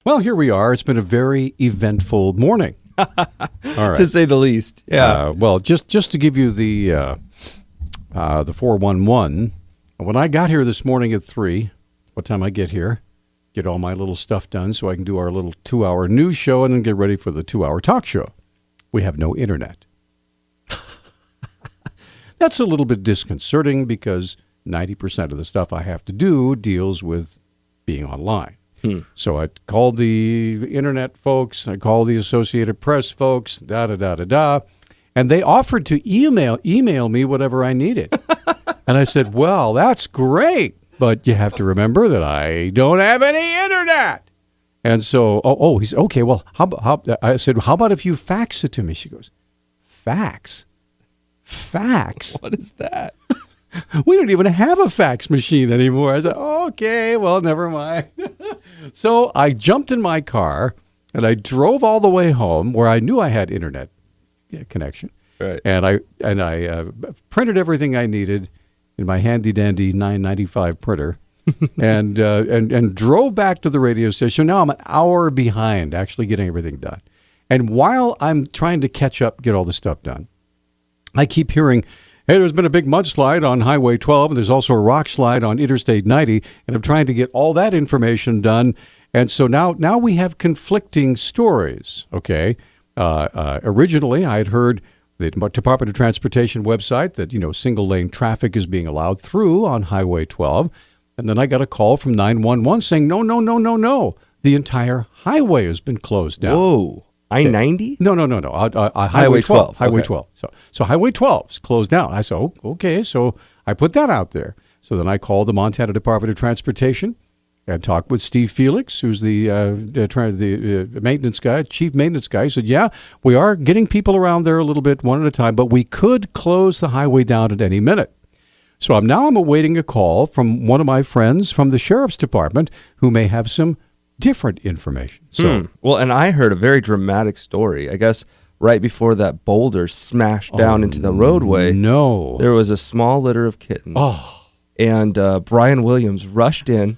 Well, here we are. It's been a very eventful morning. All right. To say the least. Yeah. Well, just to give you the 411, when I got here this morning at 3, what time I get here, get all my little stuff done so I can do our little 2-hour news show and then get ready for the 2-hour talk show. We have no internet. That's a little bit disconcerting because 90% of the stuff I have to do deals with being online. So I called the internet folks, I called the Associated Press folks, and they offered to email me whatever I needed. And I said, well, that's great, but you have to remember that I don't have any internet. And so, he said, okay, well, I said, how about if you fax it to me? She goes, fax? Fax? What is that? We don't even have a fax machine anymore. I said, okay, well, never mind. So I jumped in my car and I drove all the way home where I knew I had internet connection. Right. And I printed everything I needed in my handy dandy 995 printer and drove back to the radio station. Now I'm an hour behind actually getting everything done. And while I'm trying to catch up, get all the stuff done, I keep hearing, hey, there's been a big mudslide on Highway 12, and there's also a rock slide on Interstate 90, and I'm trying to get all that information done. And so now we have conflicting stories, okay? Originally, I had heard the Department of Transportation website that, single-lane traffic is being allowed through on Highway 12, and then I got a call from 911 saying, no, the entire highway has been closed down. Whoa. I-90? No. Highway 12. Highway Okay. 12. So Highway 12 is closed down. I said, okay. So I put that out there. So then I called the Montana Department of Transportation and talked with Steve Felix, who's the maintenance guy, chief maintenance guy. He said, yeah, we are getting people around there a little bit one at a time, but we could close the highway down at any minute. So I'm awaiting a call from one of my friends from the Sheriff's Department who may have some different information. So, Well, and I heard a very dramatic story. I guess right before that boulder smashed down into the roadway, there was a small litter of kittens. Oh. And Brian Williams rushed in,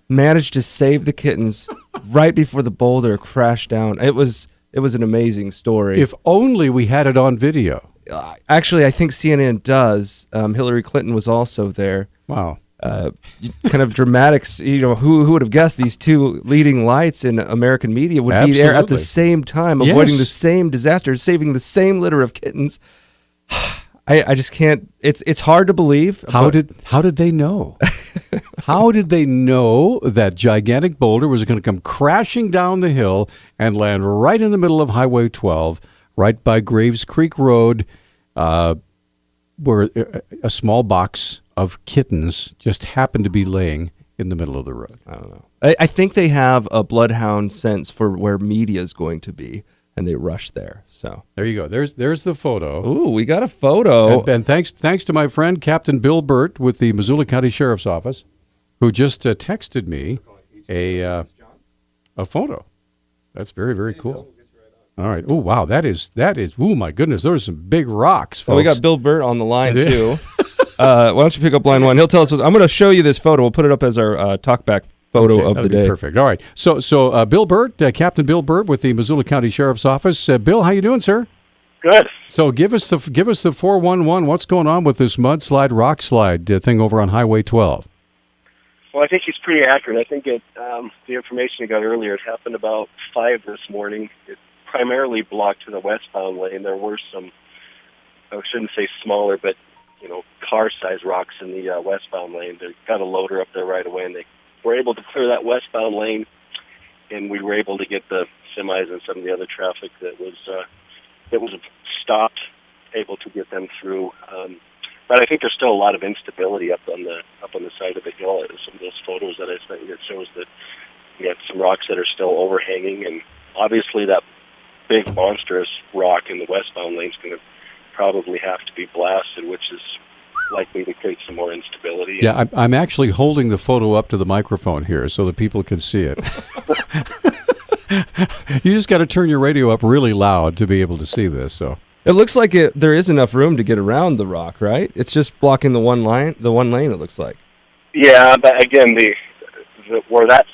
managed to save the kittens right before the boulder crashed down. It was an amazing story. If only we had it on video. Actually, I think CNN does. Hillary Clinton was also there. Wow. Kind of dramatics, who would have guessed these two leading lights in American media would be there at the same time, avoiding the same disaster, saving the same litter of kittens. I just can't. It's hard to believe. How did they know? How did they know that gigantic boulder was going to come crashing down the hill and land right in the middle of Highway 12, right by Graves Creek Road, where a small box of kittens just happened to be laying in the middle of the road? I don't know. I think they have a bloodhound sense for where media is going to be, and they rush there. So there you go. There's the photo. Ooh, we got a photo. And thanks to my friend Captain Bill Burt with the Missoula County Sheriff's Office, who just texted me a photo. That's very, very cool. All right. Oh, wow. That is. Oh, my goodness. Those are some big rocks, folks. We got Bill Burt on the line, too. Why don't you pick up line one? He'll tell us. I'm going to show you this photo. We'll put it up as our talkback photo of the day. Perfect. All right. So Bill Burt, Captain Bill Burt with the Missoula County Sheriff's Office. Bill, how you doing, sir? Good. So give us the 411. What's going on with this mudslide, rock slide thing over on Highway 12? Well, I think he's pretty accurate. I think the information you got earlier, it happened about 5 this morning. It primarily blocked to the westbound lane. There were some, I shouldn't say smaller, but car-sized rocks in the westbound lane. They got a loader up there right away, and they were able to clear that westbound lane, and we were able to get the semis and some of the other traffic that was stopped, able to get them through. But I think there's still a lot of instability up on the side of the hill. Some of those photos that I sent you, it shows that we have some rocks that are still overhanging, and obviously that big monstrous rock in the westbound lane is going to probably have to be blasted, which is likely to create some more instability. Yeah, I'm actually holding the photo up to the microphone here so that people can see it. You just got to turn your radio up really loud to be able to see this. So it looks like there is enough room to get around the rock, right? It's just blocking the one lane. It looks like. Yeah, but again, where that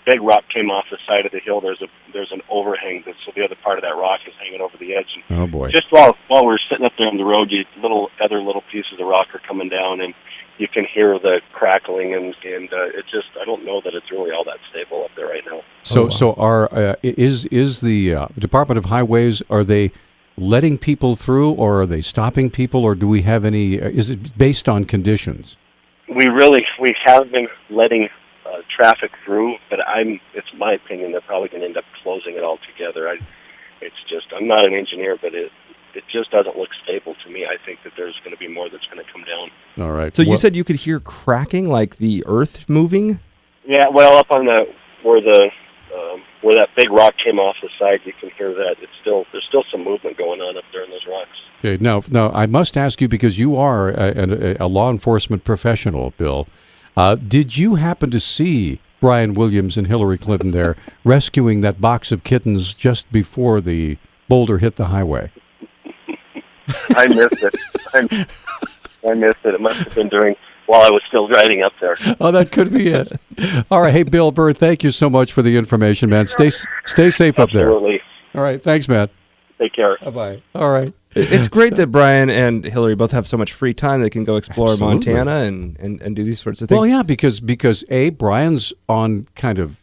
big rock came off the side of the hill, there's an overhang. So the other part of that rock is hanging over the edge. And oh boy! Just while we're sitting up there on the road, other little pieces of rock are coming down, and you can hear the crackling, and it's just, I don't know that it's really all that stable up there right now. So is the Department of Highways, are they letting people through, or are they stopping people, or do we have any? Is it based on conditions? We have been letting traffic through, but it's my opinion they're probably going to end up closing it all together. I'm not an engineer, but it just doesn't look stable to me. I think that there's going to be more that's going to come down. All right. So you said you could hear cracking, like the earth moving? Yeah, well, up on where that big rock came off the side, you can hear that. There's still some movement going on up there in those rocks. Okay. Now I must ask you, because you are a law enforcement professional, Bill. Did you happen to see Brian Williams and Hillary Clinton there rescuing that box of kittens just before the boulder hit the highway? I missed it. I missed it. It must have been while I was still driving up there. Oh, that could be it. All right. Hey, Bill Burr, thank you so much for the information, man. Stay safe up there. Absolutely. All right. Thanks, man. Take care. Bye-bye. All right. It's great that Brian and Hillary both have so much free time they can go explore Montana and do these sorts of things. Well, yeah, because Brian's on kind of,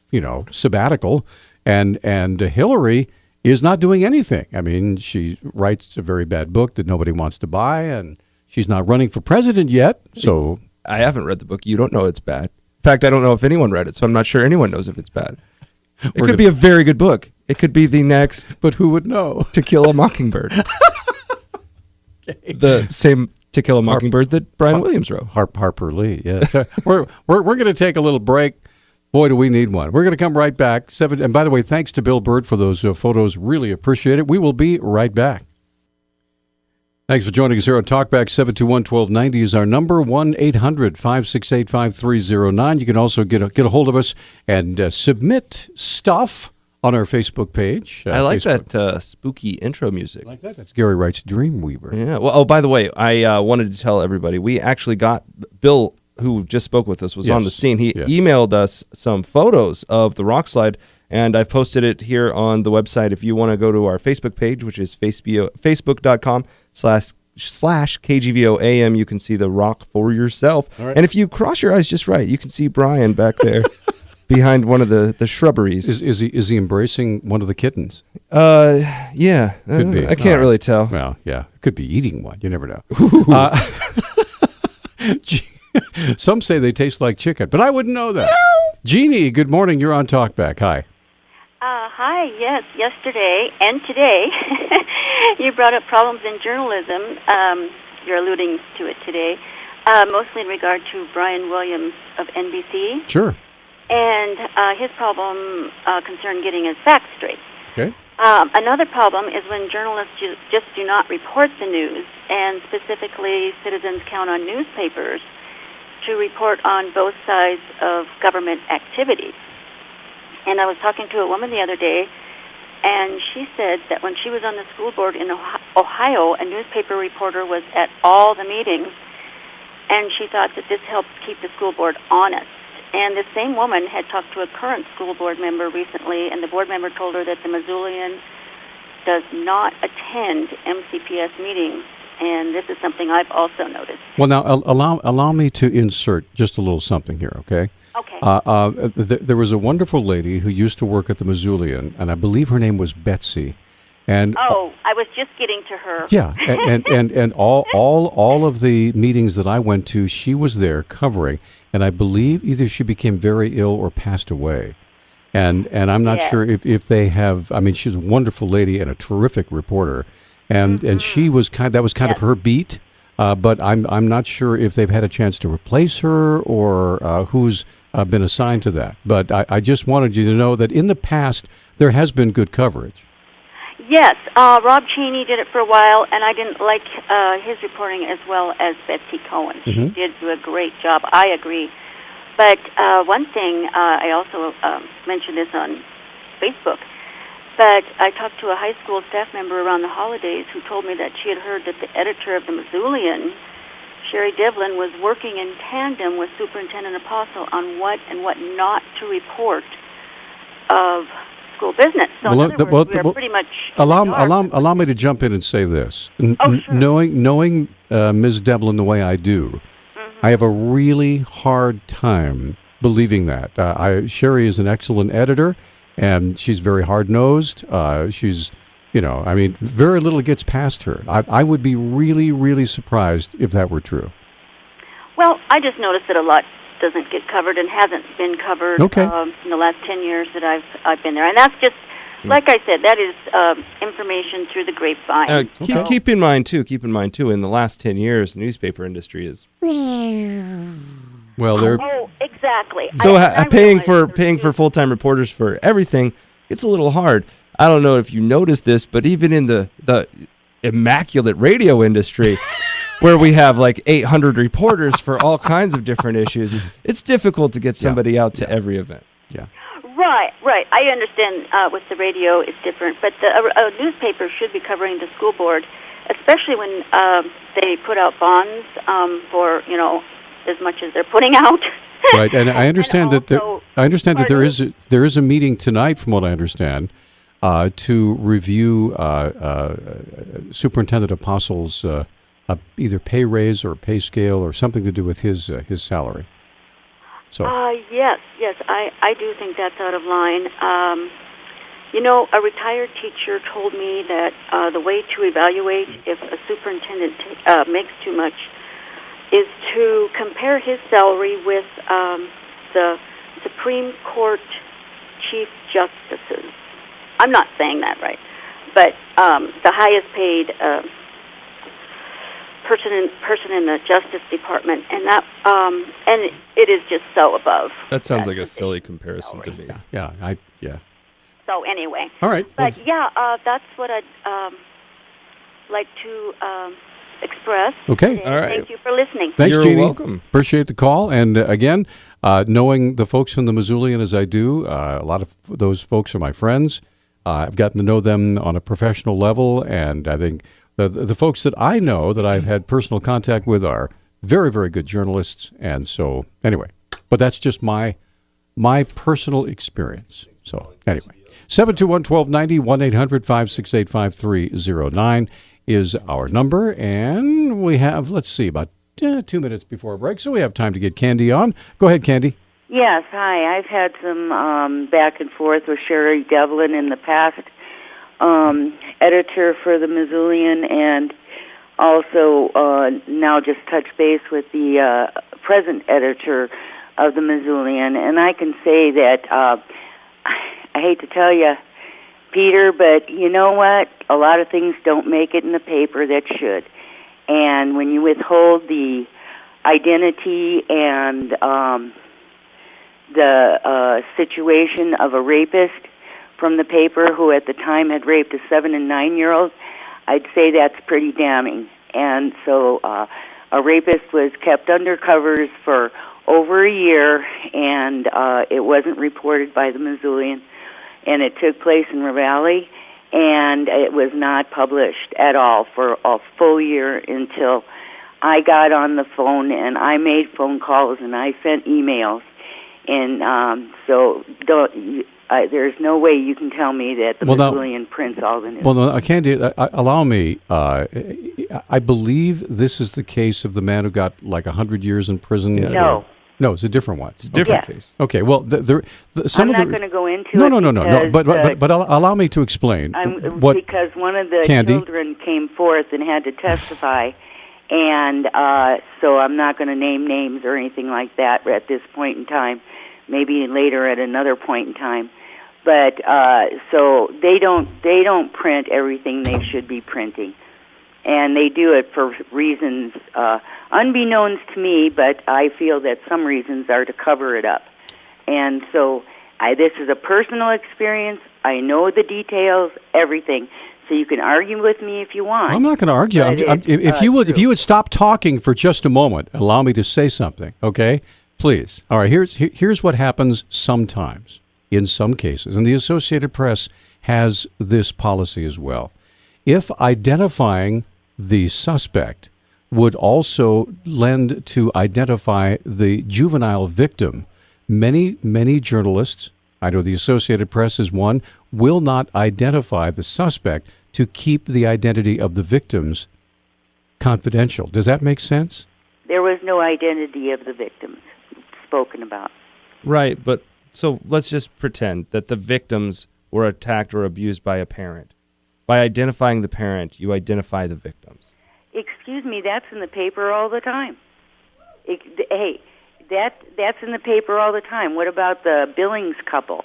sabbatical, and Hillary is not doing anything. I mean, she writes a very bad book that nobody wants to buy, and she's not running for president yet. So I haven't read the book. You don't know it's bad. In fact, I don't know if anyone read it, so I'm not sure anyone knows if it's bad. It could be a very good book. It could be the next But who would know? To Kill a Mockingbird. Okay. The same To Kill a Mockingbird that Brian Williams wrote. Harper Lee, yes. we're going to take a little break. Boy, do we need one. We're going to come right back. And by the way, thanks to Bill Bird for those photos. Really appreciate it. We will be right back. Thanks for joining us here on Talkback. 721-1290 is our number, 1-800-568-5309. You can also get a hold of us and submit stuff on our Facebook page. I like that spooky intro music. Like that? That's Gary Wright's Dreamweaver. Yeah. Well, by the way, I wanted to tell everybody, we actually got Bill, who just spoke with us, was on the scene. He emailed us some photos of the rock slide, and I've posted it here on the website. If you want to go to our Facebook page, which is facebook.com/KGVO AM, you can see the rock for yourself. Right. And if you cross your eyes just right, you can see Brian back there behind one of the shrubberies. Is he embracing one of the kittens? Yeah. Could be. I can't really tell. Well, yeah. Could be eating one. You never know. Some say they taste like chicken, but I wouldn't know that. Jeannie, good morning. You're on Talkback. Hi. Hi, yes. Yesterday and today, you brought up problems in journalism. You're alluding to it today, mostly in regard to Brian Williams of NBC. Sure. And his problem concerned getting his facts straight. Okay. Another problem is when journalists just do not report the news, and specifically citizens count on newspapers to report on both sides of government activities. And I was talking to a woman the other day, and she said that when she was on the school board in Ohio, a newspaper reporter was at all the meetings, and she thought that this helped keep the school board honest. And the same woman had talked to a current school board member recently, and the board member told her that the Missoulian does not attend MCPS meetings, and this is something I've also noticed. Well, now, allow me to insert just a little something here, okay? Okay. There was a wonderful lady who used to work at the Missoulian, and I believe her name was Betsy. And I was just getting to her. Yeah, and all of the meetings that I went to, she was there covering, and I believe either she became very ill or passed away. And I'm not sure if they have. I mean, she's a wonderful lady and a terrific reporter, and she was that was kind of her beat. But I'm not sure if they've had a chance to replace her or who's been assigned to that. But I just wanted you to know that in the past there has been good coverage. Yes, Rob Cheney did it for a while, and I didn't like his reporting as well as Betsy Cohen. She did do a great job. I agree. But one thing, I also mentioned this on Facebook, but I talked to a high school staff member around the holidays who told me that she had heard that the editor of the Missoulian Sherry Devlin was working in tandem with Superintendent Apostle on what and what not to report of school business. So in other words, we are pretty much allow me to jump in and say this. Sure. Knowing Ms. Devlin the way I do, I have a really hard time believing that. Sherry is an excellent editor, and she's very hard-nosed. She's, very little gets past her. I would be really, really surprised if that were true. Well, I just noticed that a lot doesn't get covered and hasn't been covered in the last 10 years that I've been there. And that's just, like I said, that is information through the grapevine. Keep in mind, too, in the last 10 years, the newspaper industry is... Well, they're... Oh, exactly. So paying for full-time reporters for everything, it's a little hard. I don't know if you noticed this, but even in the immaculate radio industry... where we have like 800 reporters for all kinds of different issues, it's difficult to get somebody out to every event. Yeah. Right. I understand with the radio it's different, but a newspaper should be covering the school board, especially when they put out bonds for as much as they're putting out. Right, and I understand that there is a meeting tonight, from what I understand, to review Superintendent Apostle's. Either pay raise or pay scale or something to do with his salary. So. Yes, I do think that's out of line. A retired teacher told me that the way to evaluate if a superintendent makes too much is to compare his salary with the Supreme Court Chief Justices. I'm not saying that right, but the highest paid person in the Justice Department, and that and it is just so above. That sounds like a silly comparison to me. Yeah. So anyway, all right. But that's what I'd like to express. Okay, today. All right. Thank you for listening. Thanks, You're Jeannie. welcome. Appreciate the call, and again, knowing the folks from the Missoulian as I do, a lot of those folks are my friends. I've gotten to know them on a professional level, and I think. The folks that I know that I've had personal contact with are very, very good journalists, and so anyway, but that's just my personal experience. So anyway, 721-1290, 1-800-568-5309 is our number, and we have, let's see, about 2 minutes before break, so we have time to get Candy on. Go ahead, Candy. Yes, hi. I've had some back and forth with Sherry Devlin in the past. Editor for the Missoulian, and also now just touch base with the present editor of the Missoulian. And I can say that I hate to tell you, Peter, but you know what? A lot of things don't make it in the paper that should. And when you withhold the identity and the situation of a rapist from the paper who at the time had raped a 7- and 9-year-old, I'd say that's pretty damning. And so a rapist was kept under covers for over a year, and it wasn't reported by the Missoulian, and it took place in Ravalli, and it was not published at all for a full year until I got on the phone, and I made phone calls, and I sent emails. And so there's no way you can tell me that the Missoulian prints all the news. Well, no, Candy, allow me. I believe this is the case of the man who got like 100 years in prison. Yeah. No, it's a different one. It's a different case. Okay, well, some I'm of not going to go into it. No. But allow me to explain. Because one of the children came forth and had to testify, and so I'm not going to name names or anything like that at this point in time. Maybe later at another point in time. But so they don't print everything they should be printing, and they do it for reasons unbeknownst to me. But I feel that some reasons are to cover it up, and so this is a personal experience. I know the details, everything. So you can argue with me if you want. I'm not going to argue. If you would stop talking for just a moment, allow me to say something, okay? Please. All right, here's what happens sometimes, in some cases, and the Associated Press has this policy as well. If identifying the suspect would also lend to identify the juvenile victim. Many journalists, I know the Associated Press is one, will not identify the suspect to keep the identity of the victims confidential. Does that make sense? There was no identity of the victims spoken about. Right, but so let's just pretend that the victims were attacked or abused by a parent. By identifying the parent, you identify the victims. Excuse me, that's in the paper all the time. That's in the paper all the time. What about the Billings couple?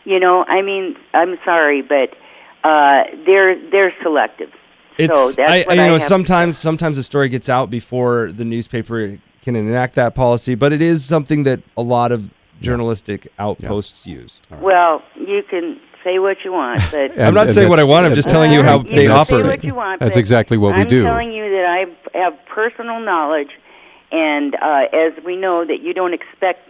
I mean, I'm sorry, but they're selective. Sometimes a story gets out before the newspaper can enact that policy, but it is something that a lot of journalistic outposts use. Right. Well, you can say what you want, but I'm not saying what I want. I'm just telling you how they operate. Say what you want, that's exactly what we do. I'm telling you that I have personal knowledge, and as we know that you don't accept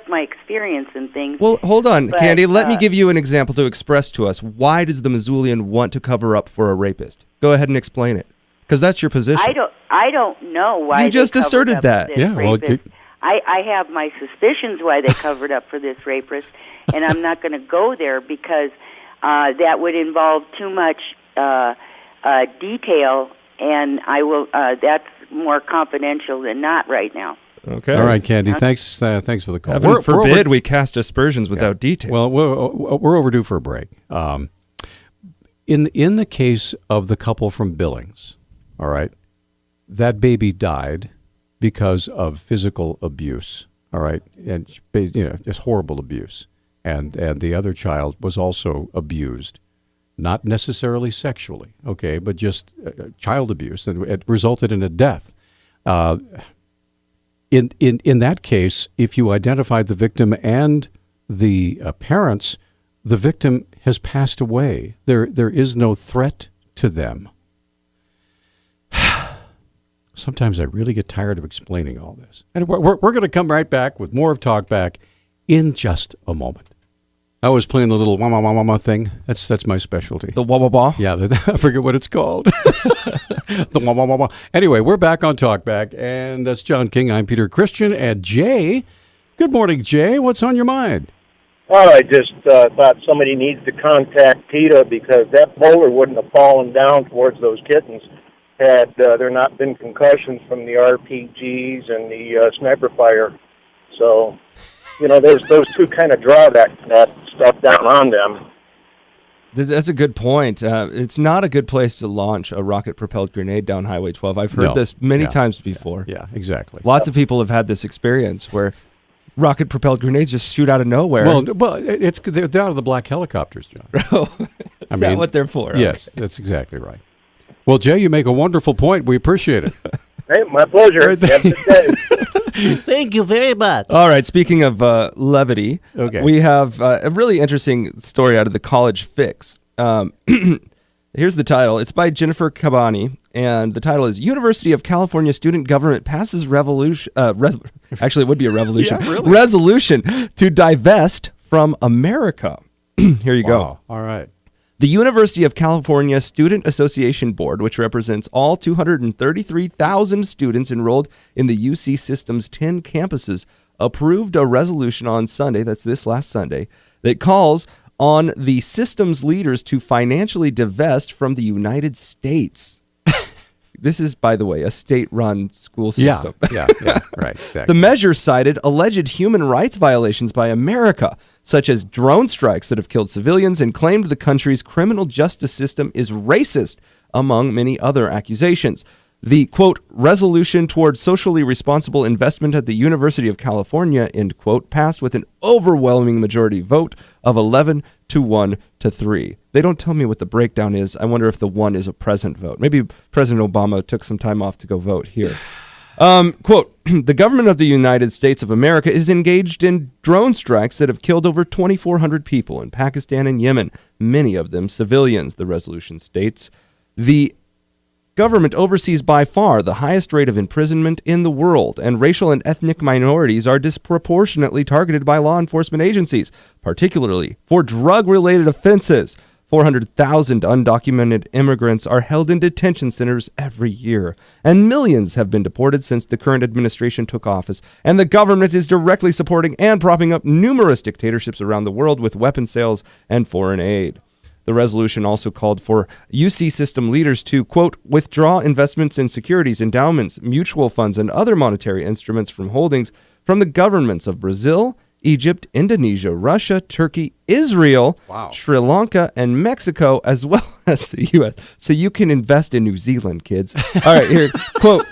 my experience in things. Well, hold on, Candy. Let me give you an example to express to us why does the Missoulian want to cover up for a rapist? Go ahead and explain it, because that's your position. I don't know why you just asserted that. Yeah, rapist. I have my suspicions why they covered up for this rapist, and I'm not going to go there because that would involve too much detail, and I will. That's more confidential than not right now. Okay. All right, Candy. Thanks for the call. Heaven forbid we cast aspersions without details. Well, we're overdue for a break. In the case of the couple from Billings, all right, that baby died because of physical abuse, all right, and just horrible abuse, and the other child was also abused, not necessarily sexually, okay, but just child abuse, and it resulted in a death. In that case, if you identified the victim and the parents, the victim has passed away. There is no threat to them. Sometimes I really get tired of explaining all this. And we're going to come right back with more of Talk Back in just a moment. I was playing the little wah-wah-wah-wah thing. That's my specialty. The wah-wah-wah? Yeah, I forget what it's called. The wah-wah-wah-wah. Anyway, we're back on Talk Back, and that's John King. I'm Peter Christian, and Jay. Good morning, Jay. What's on your mind? Well, I just thought somebody needs to contact PETA because that boulder wouldn't have fallen down towards those kittens had there not been concussions from the RPGs and the sniper fire. So, there's those two kind of draw that stuff down on them. That's a good point. It's not a good place to launch a rocket-propelled grenade down Highway 12. I've heard this many times before. Yeah, exactly. Lots of people have had this experience where rocket-propelled grenades just shoot out of nowhere. Well, they're out of the black helicopters, John. Is that what they're for? Yes, that's exactly right. Well, Jay, you make a wonderful point. We appreciate it. Hey, my pleasure. Thank you very much. All right, speaking of levity, okay. We have a really interesting story out of the College Fix. Here's the title. It's by Jennifer Cabani, and the title is University of California Student Government Passes Revolution. Actually, it would be a revolution. Yeah, really? Resolution to divest from America. Here you go. All right. The University of California Student Association Board, which represents all 233,000 students enrolled in the UC system's 10 campuses, approved a resolution on Sunday, that's this last Sunday, that calls on the system's leaders to financially divest from the United States. This is, by the way, a state-run school system. Yeah, right. Exactly. The measure cited alleged human rights violations by America, such as drone strikes that have killed civilians, and claimed the country's criminal justice system is racist, among many other accusations. The, quote, resolution toward socially responsible investment at the University of California, end quote, passed with an overwhelming majority vote of 11 to 1 to 3. They don't tell me what the breakdown is. I wonder if the 1 is a present vote. Maybe President Obama took some time off to go vote here. Quote, the government of the United States of America is engaged in drone strikes that have killed over 2,400 people in Pakistan and Yemen, many of them civilians, the resolution states. The government oversees by far the highest rate of imprisonment in the world, and racial and ethnic minorities are disproportionately targeted by law enforcement agencies, particularly for drug-related offenses. 400,000 undocumented immigrants are held in detention centers every year, and millions have been deported since the current administration took office, and the government is directly supporting and propping up numerous dictatorships around the world with weapon sales and foreign aid. The resolution also called for UC system leaders to, quote, withdraw investments in securities, endowments, mutual funds, and other monetary instruments from holdings from the governments of Brazil, Egypt, Indonesia, Russia, Turkey, Israel, Sri Lanka, and Mexico, as well as the U.S. So you can invest in New Zealand, kids. All right, here, quote,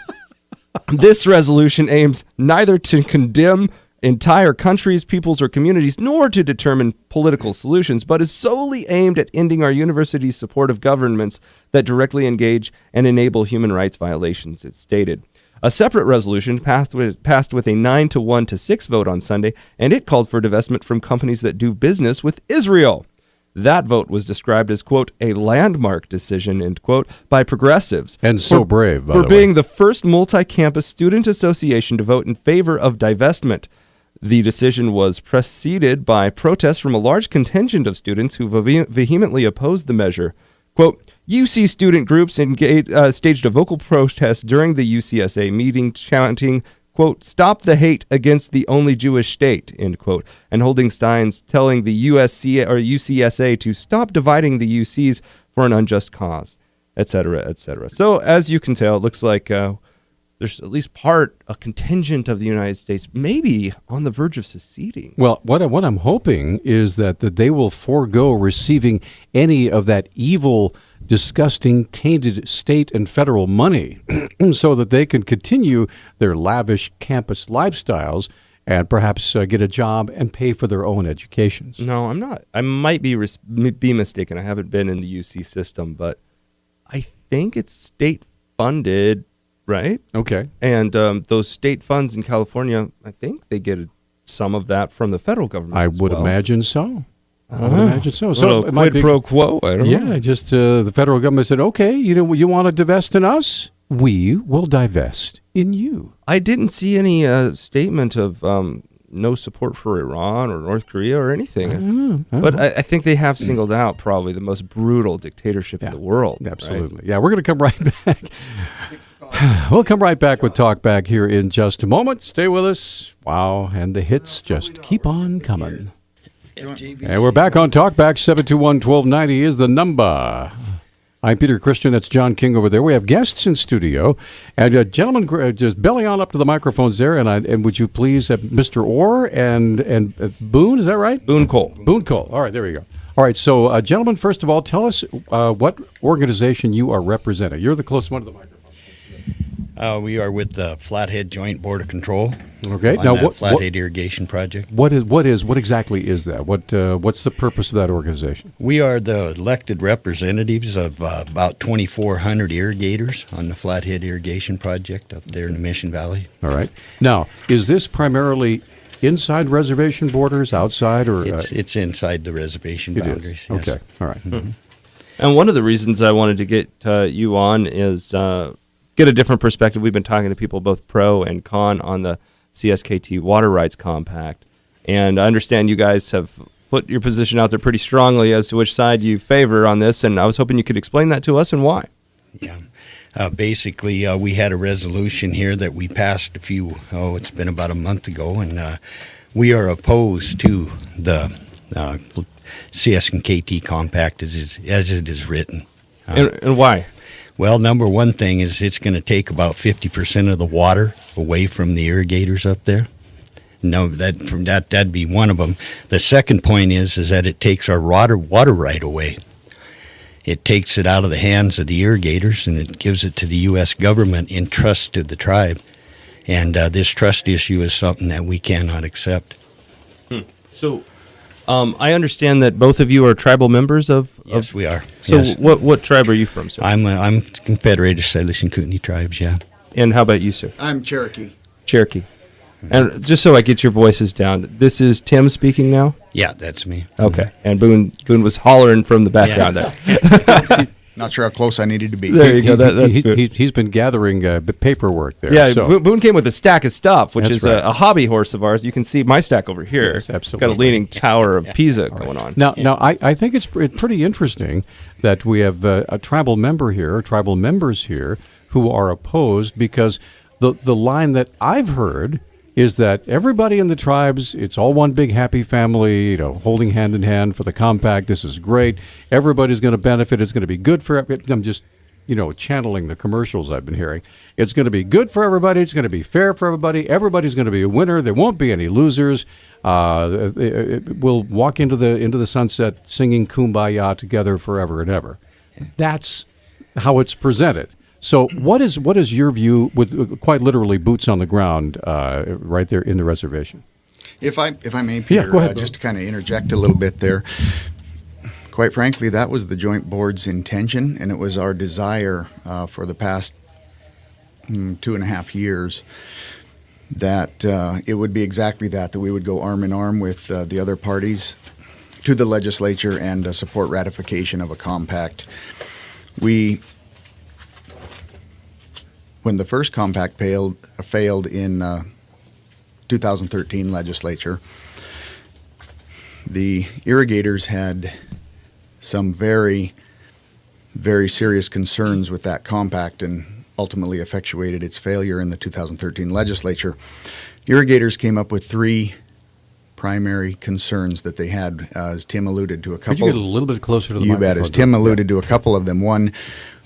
this resolution aims neither to condemn entire countries, peoples, or communities, nor to determine political solutions, but is solely aimed at ending our university's support of governments that directly engage and enable human rights violations, it stated. A separate resolution passed with a 9-1-6 vote on Sunday, and it called for divestment from companies that do business with Israel. That vote was described as, quote, a landmark decision, end quote, by progressives. And so brave, by the way. For being the first multi-campus student association to vote in favor of divestment. The decision was preceded by protests from a large contingent of students who vehemently opposed the measure. Quote, UC student groups staged a vocal protest during the UCSA meeting, chanting, quote, stop the hate against the only Jewish state, end quote, and holding signs telling the UCSA to stop dividing the UCs for an unjust cause, et cetera, et cetera. So as you can tell, it looks like there's at least a contingent of the United States maybe on the verge of seceding. Well, what I'm hoping is that they will forego receiving any of that evil, disgusting, tainted state and federal money so that they can continue their lavish campus lifestyles and perhaps get a job and pay for their own educations. No, I'm not. I might be mistaken. I haven't been in the UC system, but I think it's state-funded, right? Okay. And those state funds in California, I think they get some of that from the federal government. I would imagine so. So it might be pro quo. I don't know. Just the federal government said, okay, you want to divest in us? We will divest in you. I didn't see any statement of no support for Iran or North Korea or anything. I don't know. But I think they have singled out probably the most brutal dictatorship in the world. Absolutely. Right? Yeah, we're going to come right back. We'll come right back with Talk Back here in just a moment. Stay with us. Wow, and the hits just keep on coming. And we're back on Talk Back. 721-1290 is the number. I'm Peter Christian. That's John King over there. We have guests in studio. And gentlemen, just belly on up to the microphones there. And would you please have Mr. Orr and Boone, is that right? Boone Cole. Boone Cole. All right, there we go. All right, so gentlemen, first of all, tell us what organization you are representing. You're the closest one to the microphone. We are with the Flathead Joint Board of Control. Okay. On Now, that Flathead Irrigation Project. What exactly is that? What's the purpose of that organization? We are the elected representatives of about 2,400 irrigators on the Flathead Irrigation Project up there in the Mission Valley. All right. Now, is this primarily inside reservation borders, outside, or it's inside the reservation boundaries? Yes. Okay. All right. Mm-hmm. And one of the reasons I wanted to get you on is get a different perspective. We've been talking to people both pro and con on the CSKT Water Rights Compact. And I understand you guys have put your position out there pretty strongly as to which side you favor on this, and I was hoping you could explain that to us and why. Yeah. Basically, we had a resolution here that we passed it's been about a month ago, and we are opposed to the CSKT Compact as it is written. And why? Well, number one thing is it's going to take about 50% of the water away from the irrigators up there. No, that'd be one of them. The second point is that it takes our water right away. It takes it out of the hands of the irrigators and it gives it to the U.S. government in trust to the tribe. And this trust issue is something that we cannot accept. So I understand that both of you are tribal members of... Yes, we are. So yes. What tribe are you from, sir? I'm Confederated Salish and Kootenai tribes, yeah. And how about you, sir? I'm Cherokee. Cherokee. And just so I get your voices down, this is Tim speaking now? Yeah, that's me. Okay. And Boone was hollering from the background there. Not sure how close I needed to be. There you go. That's good. He's been gathering paperwork there. Yeah, so. Boone came with a stack of stuff, which That's is right. a hobby horse of ours. You can see my stack over here. Yes, absolutely. Got a leaning tower of Pisa going on. Now, I think it's pretty interesting that we have a tribal member here, or tribal members here, who are opposed because the line that I've heard is that everybody in the tribes, it's all one big happy family, holding hand in hand for the compact. This is great. Everybody's going to benefit. It's going to be good for everybody. I'm just, channeling the commercials I've been hearing. It's going to be good for everybody. It's going to be fair for everybody. Everybody's going to be a winner. There won't be any losers. We'll walk into the sunset singing Kumbaya together forever and ever. That's how it's presented. So what is your view with quite literally boots on the ground right there in the reservation? If I may, Peter, go ahead, just to kind of interject a little bit there. Quite frankly, that was the joint board's intention, and it was our desire for the past 2.5 years that it would be exactly that we would go arm in arm with the other parties to the legislature and support ratification of a compact. When the first compact failed in 2013 legislature, the irrigators had some very, very serious concerns with that compact and ultimately effectuated its failure in the 2013 legislature. Irrigators came up with 3 primary concerns that they had, as Tim alluded to a couple. Could you get a little bit closer to the microphone? You bet. As Tim alluded to a couple of them. One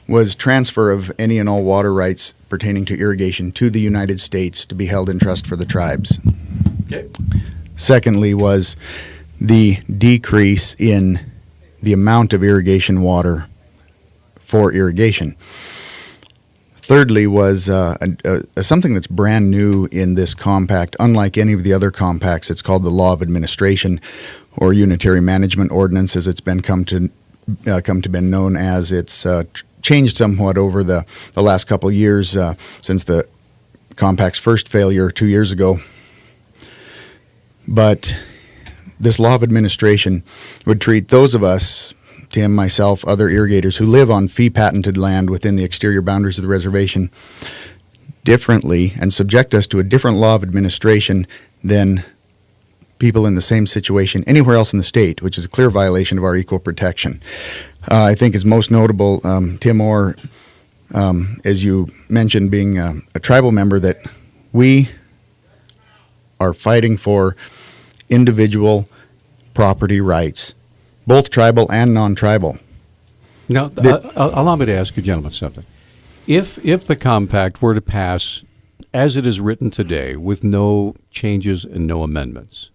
was transfer of any and all water rights pertaining to irrigation to the United States to be held in trust for the tribes. Okay. Secondly was the decrease in the amount of irrigation water for irrigation. Thirdly was something that's brand new in this compact. Unlike any of the other compacts, it's called the Law of Administration or Unitary Management Ordinance, as it's been come to be known as. It's changed somewhat over the last couple of years since the compact's first failure 2 years ago. But this law of administration would treat those of us, Tim, myself, other irrigators who live on fee-patented land within the exterior boundaries of the reservation differently and subject us to a different law of administration than people in the same situation anywhere else in the state, which is a clear violation of our equal protection. I think is most notable, Tim Orr, as you mentioned, being a tribal member, that we are fighting for individual property rights, both tribal and non-tribal. Now, allow me to ask you gentlemen something. If the compact were to pass as it is written today with no changes and no amendments,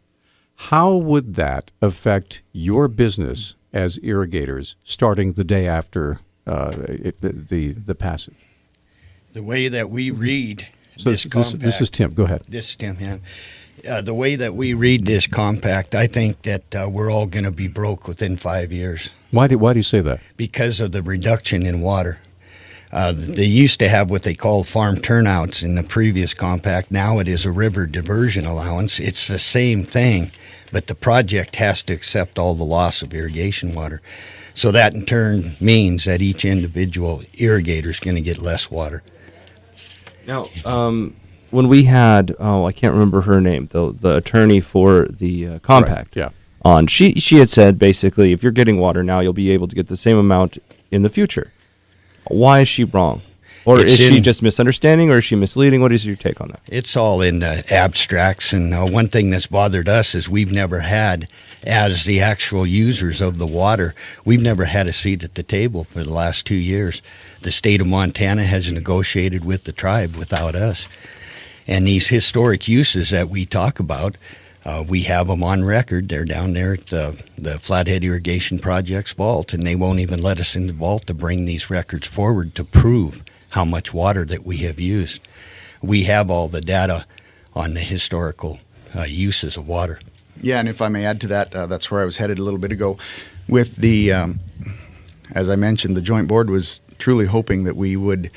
how would that affect your business as irrigators starting the day after the passage? The way that we read this is Tim. Go ahead. This is Tim, yeah. The way that we read this compact, I think that we're all going to be broke within 5 years. Why do you say that? Because of the reduction in water. They used to have what they called farm turnouts in the previous compact. Now it is a river diversion allowance. It's the same thing, but the project has to accept all the loss of irrigation water. So that in turn means that each individual irrigator is going to get less water. Now, when we had, I can't remember her name, the attorney for the compact, right. Yeah. on, she had said basically, if you're getting water now, you'll be able to get the same amount in the future. Why is she wrong? Or is she just misunderstanding, or is she misleading? What is your take on that? It's all in abstracts, and one thing that's bothered us is we've never had, as the actual users of the water, we've never had a seat at the table for the last 2 years. The state of Montana has negotiated with the tribe without us. And these historic uses that we talk about, we have them on record. They're down there at the Flathead Irrigation Project's vault, and they won't even let us in the vault to bring these records forward to prove how much water that we have used. We have all the data on the historical uses of water. Yeah, and if I may add to that, that's where I was headed a little bit ago. With the, as I mentioned, the joint board was truly hoping that we would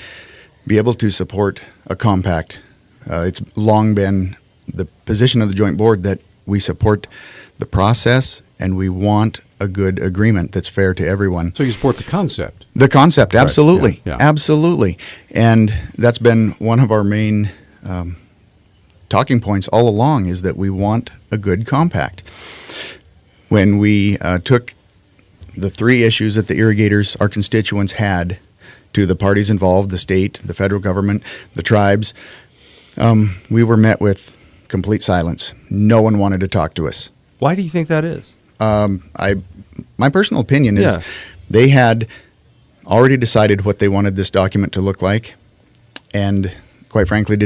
be able to support a compact. It's long been the position of the joint board that we support the process and we want a good agreement that's fair to everyone. So you support the concept? The concept, absolutely. Right. Yeah. Absolutely. And that's been one of our main talking points all along, is that we want a good compact. When we took the three issues that the irrigators, our constituents, had to the parties involved, the state, the federal government, the tribes, we were met with complete silence. No one wanted to talk to us. Why do you think that is? My personal opinion is they had already decided what they wanted this document to look like, and quite frankly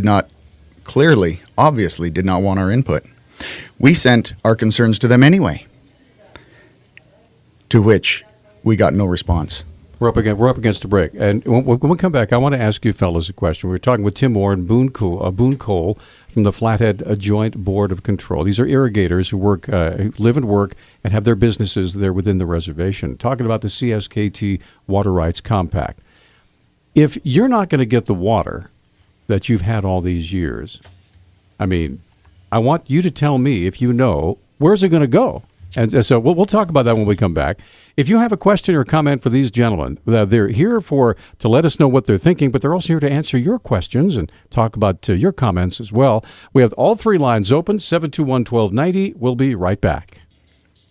obviously did not want our input. We sent our concerns to them anyway, to which we got no response. We're up against a break. And when we come back, I want to ask you fellas a question. We're talking with Tim Orr and Boone Cole from the Flathead Joint Board of Control. These are irrigators who work, live and work, and have their businesses there within the reservation. Talking about the CSKT Water Rights Compact. If you're not going to get the water that you've had all these years, I mean, I want you to tell me, if you know, where's it going to go? And so we'll talk about that when we come back. If you have a question or comment for these gentlemen, they're here to let us know what they're thinking, but they're also here to answer your questions and talk about your comments as well. We have all three lines open, 721-1290. We'll be right back.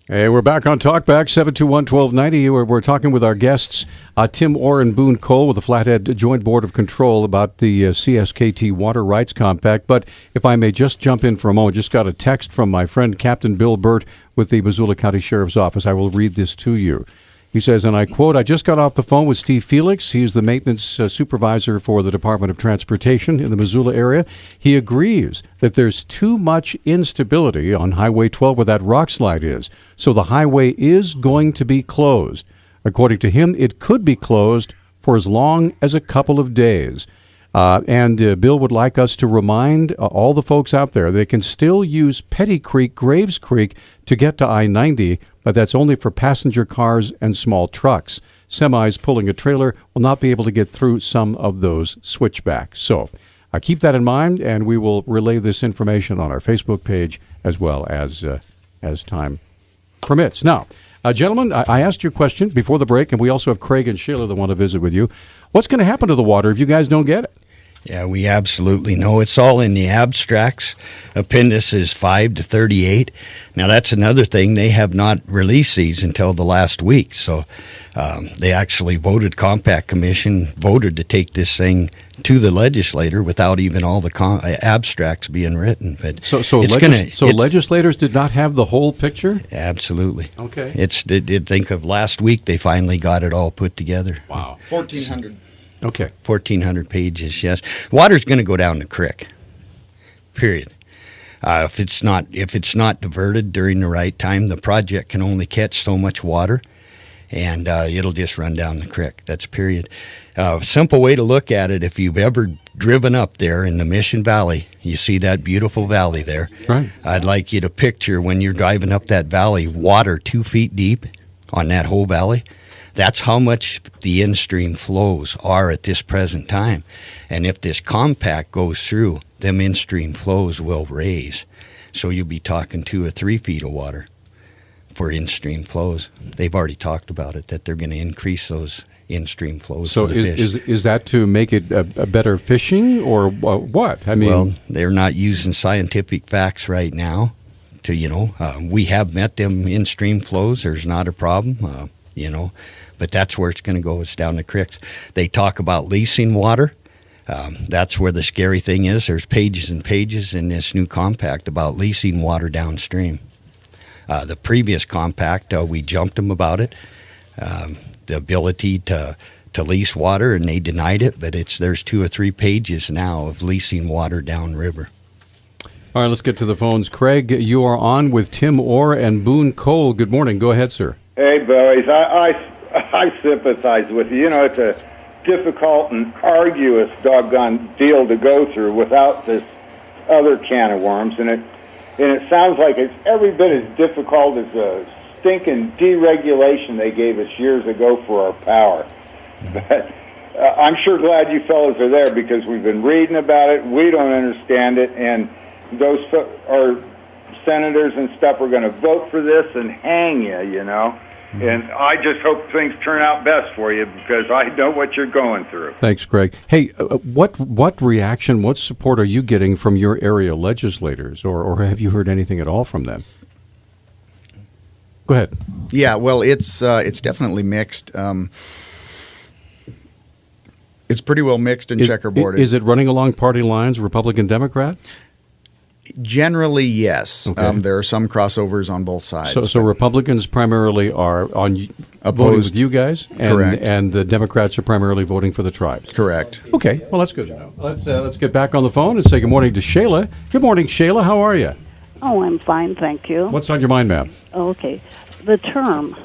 Hey, we're back on Talkback, 721-1290. We're talking with our guests, Tim Orr and Boone Cole with the Flathead Joint Board of Control about the CSKT Water Rights Compact. But if I may just jump in for a moment, just got a text from my friend Captain Bill Burt with the Missoula County Sheriff's Office. I will read this to you. He says, and I quote, I just got off the phone with Steve Felix. He's the maintenance supervisor for the Department of Transportation in the Missoula area. He agrees that there's too much instability on Highway 12 where that rock slide is. So the highway is going to be closed. According to him, it could be closed for as long as a couple of days. And Bill would like us to remind all the folks out there they can still use Petty Creek, Graves Creek to get to I-90, but that's only for passenger cars and small trucks. Semis pulling a trailer will not be able to get through some of those switchbacks. So keep that in mind, and we will relay this information on our Facebook page as well as time permits. Now, gentlemen, I asked you a question before the break, and we also have Craig and Sheila that want to visit with you. What's going to happen to the water if you guys don't get it? Yeah, we absolutely know. It's all in the abstracts. Appendices 5 to 38. Now, that's another thing. They have not released these until the last week. So they actually Compact Commission voted to take this thing to the legislator without even all the abstracts being written. But so legislators did not have the whole picture? Absolutely. Okay. Think of last week, they finally got it all put together. Wow. 1,400. Okay. 1,400 pages, yes. Water's going to go down the creek, period. If it's not diverted during the right time, the project can only catch so much water, and it'll just run down the creek. That's period. Simple way to look at it, if you've ever driven up there in the Mission Valley, you see that beautiful valley there. Right. I'd like you to picture when you're driving up that valley, water 2 feet deep on that whole valley. That's how much the in-stream flows are at this present time. And if this compact goes through, them in-stream flows will raise. So you'll be talking 2 or 3 feet of water for in-stream flows. They've already talked about it, that they're going to increase those in-stream flows. So is that to make it a better fishing or what? I mean, well, they're not using scientific facts right now. We have met them in-stream flows. There's not a problem. But that's where it's going to go. It's down the creeks. They talk about leasing water. That's where the scary thing is. There's pages and pages in this new compact about leasing water downstream. The previous compact, we jumped them about it, the ability to lease water, and they denied it. But there's 2 or 3 pages now of leasing water downriver. All right, let's get to the phones. Craig, you are on with Tim Orr and Boone Cole. Good morning. Go ahead, sir. Hey, boys. I sympathize with you. It's a difficult and arduous doggone deal to go through without this other can of worms, and it sounds like it's every bit as difficult as the stinking deregulation they gave us years ago for our power. But I'm sure glad you fellas are there because we've been reading about it. We don't understand it, and our senators and stuff are going to vote for this and hang you, And I just hope things turn out best for you because I know what you're going through. Thanks, Greg. Hey, what reaction, what support are you getting from your area legislators, or have you heard anything at all from them? Go ahead. Yeah, well, it's definitely mixed. It's pretty well mixed and checkerboarded. Is it running along party lines, Republican, Democrat? Generally, yes. Okay. There are some crossovers on both sides. So Republicans primarily are voting with you guys, and, correct, and the Democrats are primarily voting for the tribes. Correct. Okay, well, that's good to know. Let's get back on the phone and say good morning to Shayla. Good morning, Shayla. How are you? Oh, I'm fine, thank you. What's on your mind, ma'am? Okay. The term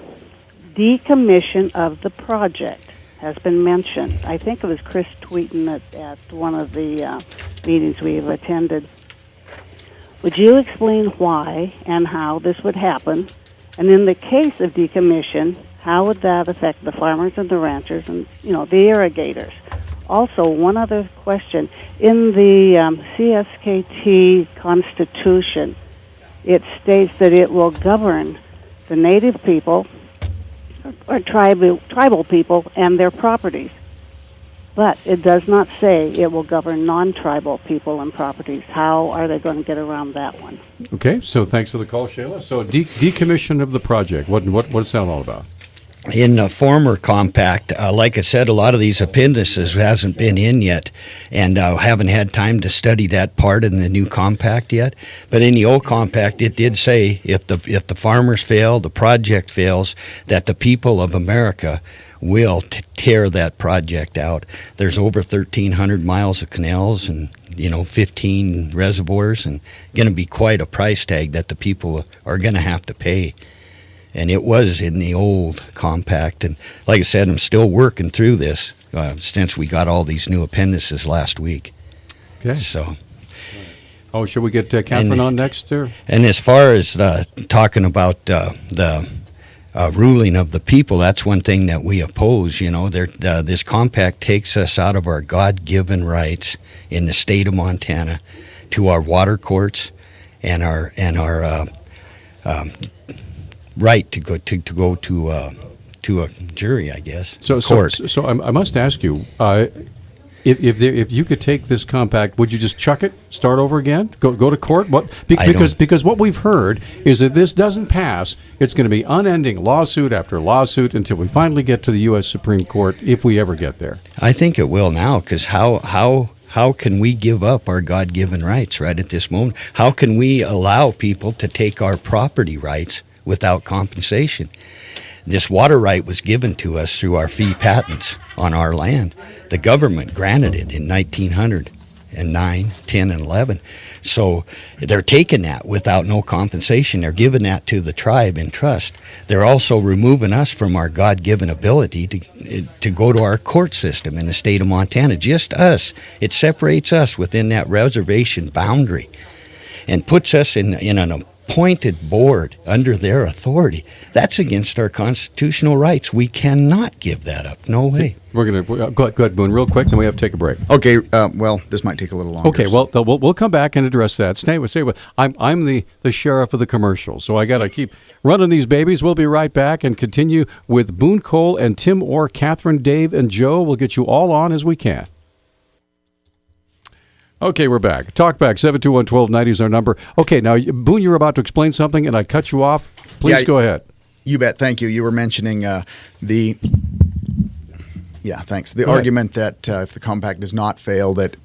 decommission of the project has been mentioned. I think it was Chris Tweeten at one of the meetings we've attended. Would you explain why and how this would happen? And in the case of decommission, how would that affect the farmers and the ranchers and, the irrigators? Also, one other question. In the CSKT Constitution, it states that it will govern the native people or tribal people and their properties. But it does not say it will govern non-tribal people and properties. How are they going to get around that one? Okay, so thanks for the call, Shayla. So decommission of the project, what's that all about? In the former compact, like I said, a lot of these appendices hasn't been in yet, and haven't had time to study that part in the new compact yet. But in the old compact, it did say if the farmers fail, the project fails, that the people of America will tear that project out. There's over 1,300 miles of canals and 15 reservoirs, and going to be quite a price tag that the people are going to have to pay. And it was in the old compact. And like I said, I'm still working through this since we got all these new appendices last week. Okay. So. Oh, should we get Catherine on next? Or? And as far as talking about the ruling of the people, that's one thing that we oppose. This compact takes us out of our God-given rights in the state of Montana to our water courts and our right to go to a jury, I guess. Court. So I must ask you, if you could take this compact, would you just chuck it, start over again, go to court? Because what we've heard is that this doesn't pass, it's going to be unending lawsuit after lawsuit until we finally get to the U.S. Supreme Court, if we ever get there. I think it will now, because how can we give up our God-given rights right at this moment? How can we allow people to take our property rights without compensation? This water right was given to us through our fee patents on our land. The government granted it in 1909, 10, and 11. So they're taking that without no compensation. They're giving that to the tribe in trust. They're also removing us from our God-given ability to go to our court system in the state of Montana. Just us. It separates us within that reservation boundary and puts us in an appointed board under their authority. That's against our constitutional rights. We cannot give that up. No way. We're going to go ahead, Boone, real quick, then we have to take a break. Okay. Well, this might take a little longer. Okay. Well, we'll come back and address that. Stay with. I'm the sheriff of the commercials, so I got to keep running these babies. We'll be right back and continue with Boone Cole and Tim Orr, Catherine, Dave, and Joe. We'll get you all on as we can. Okay, we're back. Talkback 721-1290 is our number. Okay, now, Boone, you're about to explain something, and I cut you off. Please go ahead. You bet. Thank you. You were mentioning the argument that if the compact does not fail, that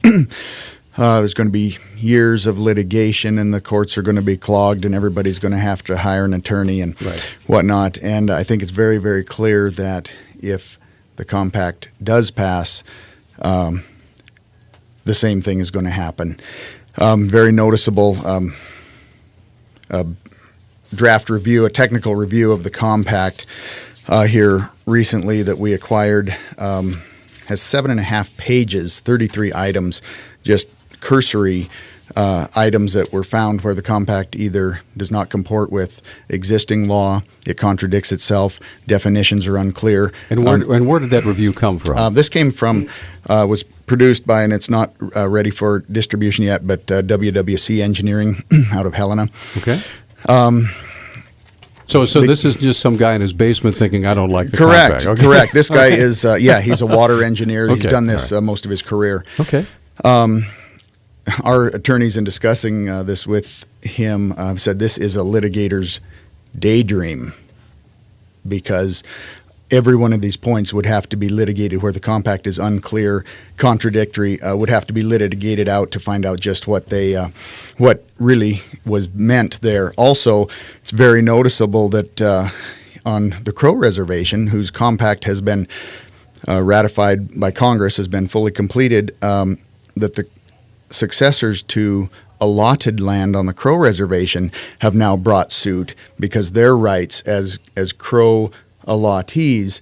there's going to be years of litigation and the courts are going to be clogged and everybody's going to have to hire an attorney and whatnot. And I think it's very, very clear that if the compact does pass, the same thing is going to happen. Very noticeable draft review, a technical review of the compact here recently that we acquired has 7.5 pages, 33 items, just cursory items that were found where the compact either does not comport with existing law, it contradicts itself, definitions are unclear. And where did that review come from? This came from, was produced by, and it's not ready for distribution yet, but WWC Engineering out of Helena. Okay. So this is just some guy in his basement thinking, I don't like the Correct, compact. Okay. correct. This guy is, he's a water engineer. He's done this most of his career. Okay. Our attorneys, in discussing this with him, said this is a litigator's daydream, because every one of these points would have to be litigated where the compact is unclear, contradictory, would have to be litigated out to find out just what what really was meant there. Also, it's very noticeable that on the Crow Reservation, whose compact has been ratified by Congress, has been fully completed, that the successors to allotted land on the Crow Reservation have now brought suit because their rights as Crow allottees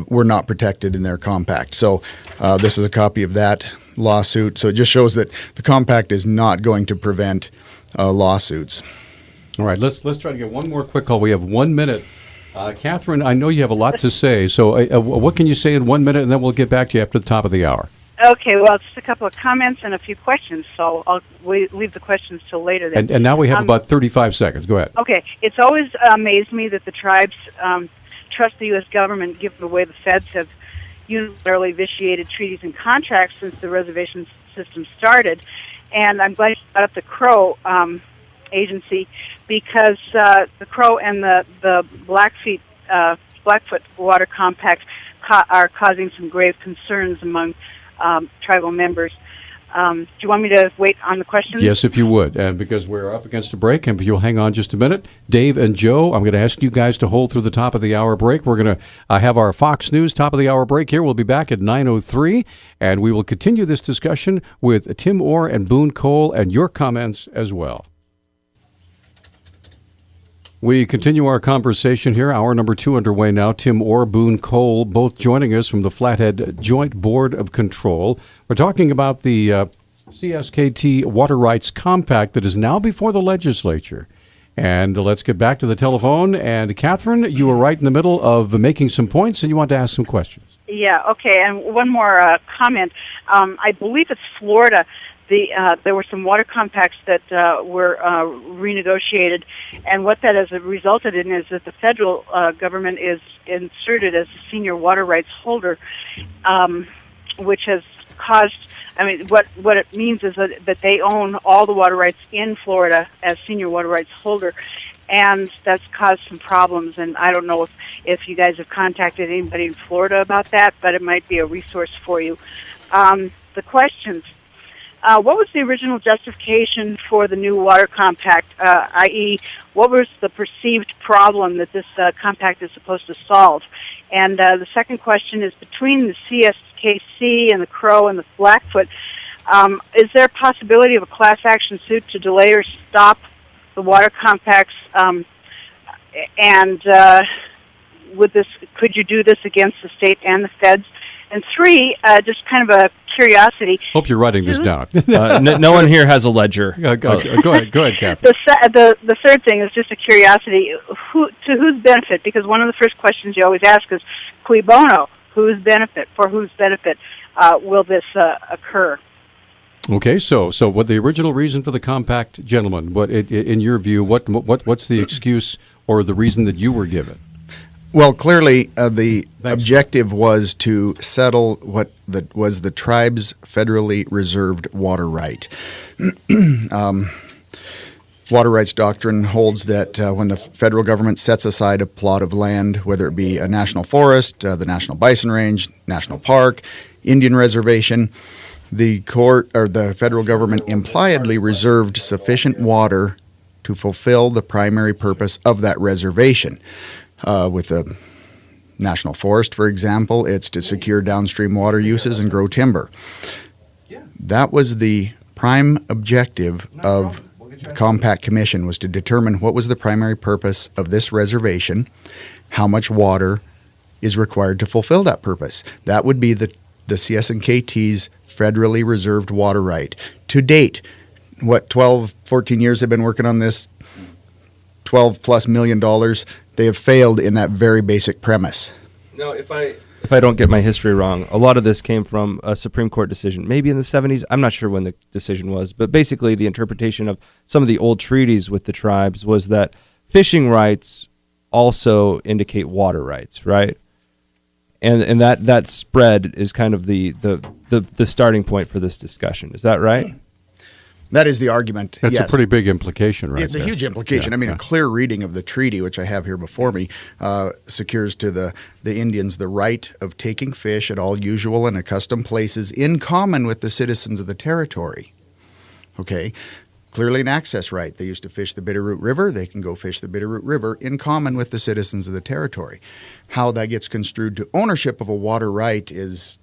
were not protected in their compact. So this is a copy of that lawsuit. So it just shows that the compact is not going to prevent lawsuits. All right, let's try to get one more quick call. We have 1 minute. Catherine, I know you have a lot to say. So what can you say in 1 minute, and then we'll get back to you after the top of the hour. Okay, well, just a couple of comments and a few questions, so I'll leave the questions till later then. And now we have about 35 seconds. Go ahead. Okay, it's always amazed me that the tribes trust the U.S. government, given the way the feds have unilaterally vitiated treaties and contracts since the reservation system started. And I'm glad you brought up the Crow agency, because the Crow and the Blackfoot water compact are causing some grave concerns among tribal members. Do you want me to wait on the questions? Yes, if you would, and because we're up against a break, and if you'll hang on just a minute, Dave and Joe, I'm going to ask you guys to hold through the top of the hour break. We're going to have our Fox News top of the hour break here. We'll be back at 9:03, and we will continue this discussion with Tim Orr and Boone Cole, and your comments as well. We continue our conversation here. Hour number 2 underway now. Tim Orr, Boone Cole, both joining us from the Flathead Joint Board of Control. We're talking about the CSKT Water Rights Compact that is now before the legislature. And let's get back to the telephone. And Catherine, you were right in the middle of making some points, and you want to ask some questions. Yeah, okay. And one more comment. I believe it's Florida. There were some water compacts that were renegotiated, and what that has resulted in is that the federal government is inserted as a senior water rights holder, which has caused, what it means is that they own all the water rights in Florida as senior water rights holder, and that's caused some problems, and I don't know if you guys have contacted anybody in Florida about that, but it might be a resource for you. The questions. What was the original justification for the new water compact, i.e., what was the perceived problem that this compact is supposed to solve? And the second question is, between the CSKC and the Crow and the Blackfoot, is there a possibility of a class action suit to delay or stop the water compacts? Could you do this against the state and the feds? And 3, just kind of a curiosity. Hope you're writing this down. No one here has a ledger. Go ahead, Catherine. The third thing is just a curiosity. To whose benefit? Because one of the first questions you always ask is, cui bono? Whose benefit? For whose benefit will this occur? Okay, so what the original reason for the compact, gentlemen? What, in your view, what's the excuse or the reason that you were given? Well, clearly, the objective was to settle what was the tribe's federally reserved water right. Water rights doctrine holds that when the federal government sets aside a plot of land, whether it be a national forest, the National Bison Range, national park, Indian reservation, the court or the federal government impliedly reserved sufficient water to fulfill the primary purpose of that reservation. With a national forest, for example, it's to secure downstream water uses and grow timber. That was the prime objective of the Compact Commission, was to determine what was the primary purpose of this reservation, how much water is required to fulfill that purpose. That would be the CSKT's federally reserved water right. To date, 14 years they've been working on this, $12+ million. They have failed in that very basic premise. No, if I don't get my history wrong, a lot of this came from a Supreme Court decision, maybe in the 70s. I'm not sure when the decision was, but basically the interpretation of some of the old treaties with the tribes was that fishing rights also indicate water rights, right? And that spread is kind of the starting point for this discussion. Is that right? That is the argument. That's yes. a pretty big implication, right? It's a huge implication. Yeah, I mean, a clear reading of the treaty, which I have here before me, secures to the Indians the right of taking fish at all usual and accustomed places in common with the citizens of the territory. Okay? Clearly an access right. They used to fish the Bitterroot River. They can go fish the Bitterroot River in common with the citizens of the territory. How that gets construed to ownership of a water right is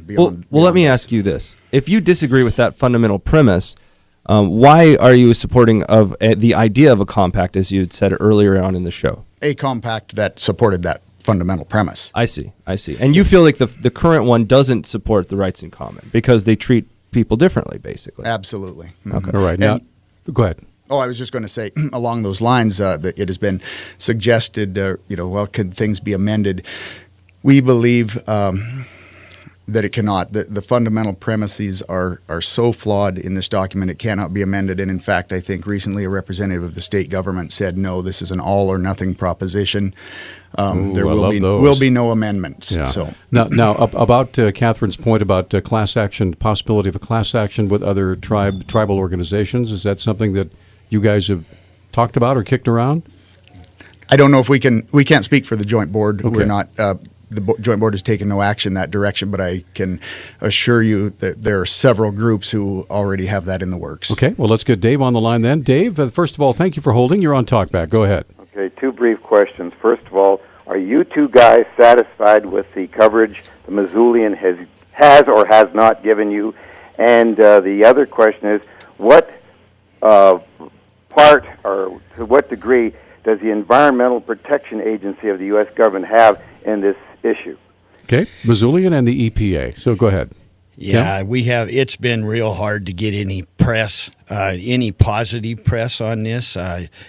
beyond... Well, let me ask you this. If you disagree with that fundamental premise, why are you supporting of the idea of a compact, as you had said earlier on in the show? A compact that supported that fundamental premise. I see. And you feel like the current one doesn't support the rights in common because they treat people differently, basically. Absolutely. Okay. All right. Now, go ahead. Oh, I was just going to say, along those lines, that it has been suggested, can things be amended? We believe that it cannot. The fundamental premises are so flawed in this document, it cannot be amended. And in fact, I think recently a representative of the state government said, no, this is an all or nothing proposition. There will be no amendments. Yeah. So now about Catherine's point about class action, possibility of a class action with other tribal organizations, is that something that you guys have talked about or kicked around? I don't know if we can't speak for the joint board. Okay. We're not. The joint board has taken no action in that direction, but I can assure you that there are several groups who already have that in the works. Okay, well, let's get Dave on the line then. Dave, first of all, thank you for holding. You're on Talkback. Go ahead. Okay, two brief questions. First of all, are you two guys satisfied with the coverage the Missoulian has or has not given you? And the other question is, what part or to what degree does the Environmental Protection Agency of the U.S. government have in this issue? Okay, Missoulian and the EPA. So go ahead. Yeah, Tim? we have. It's been real hard to get any press, any positive press on this.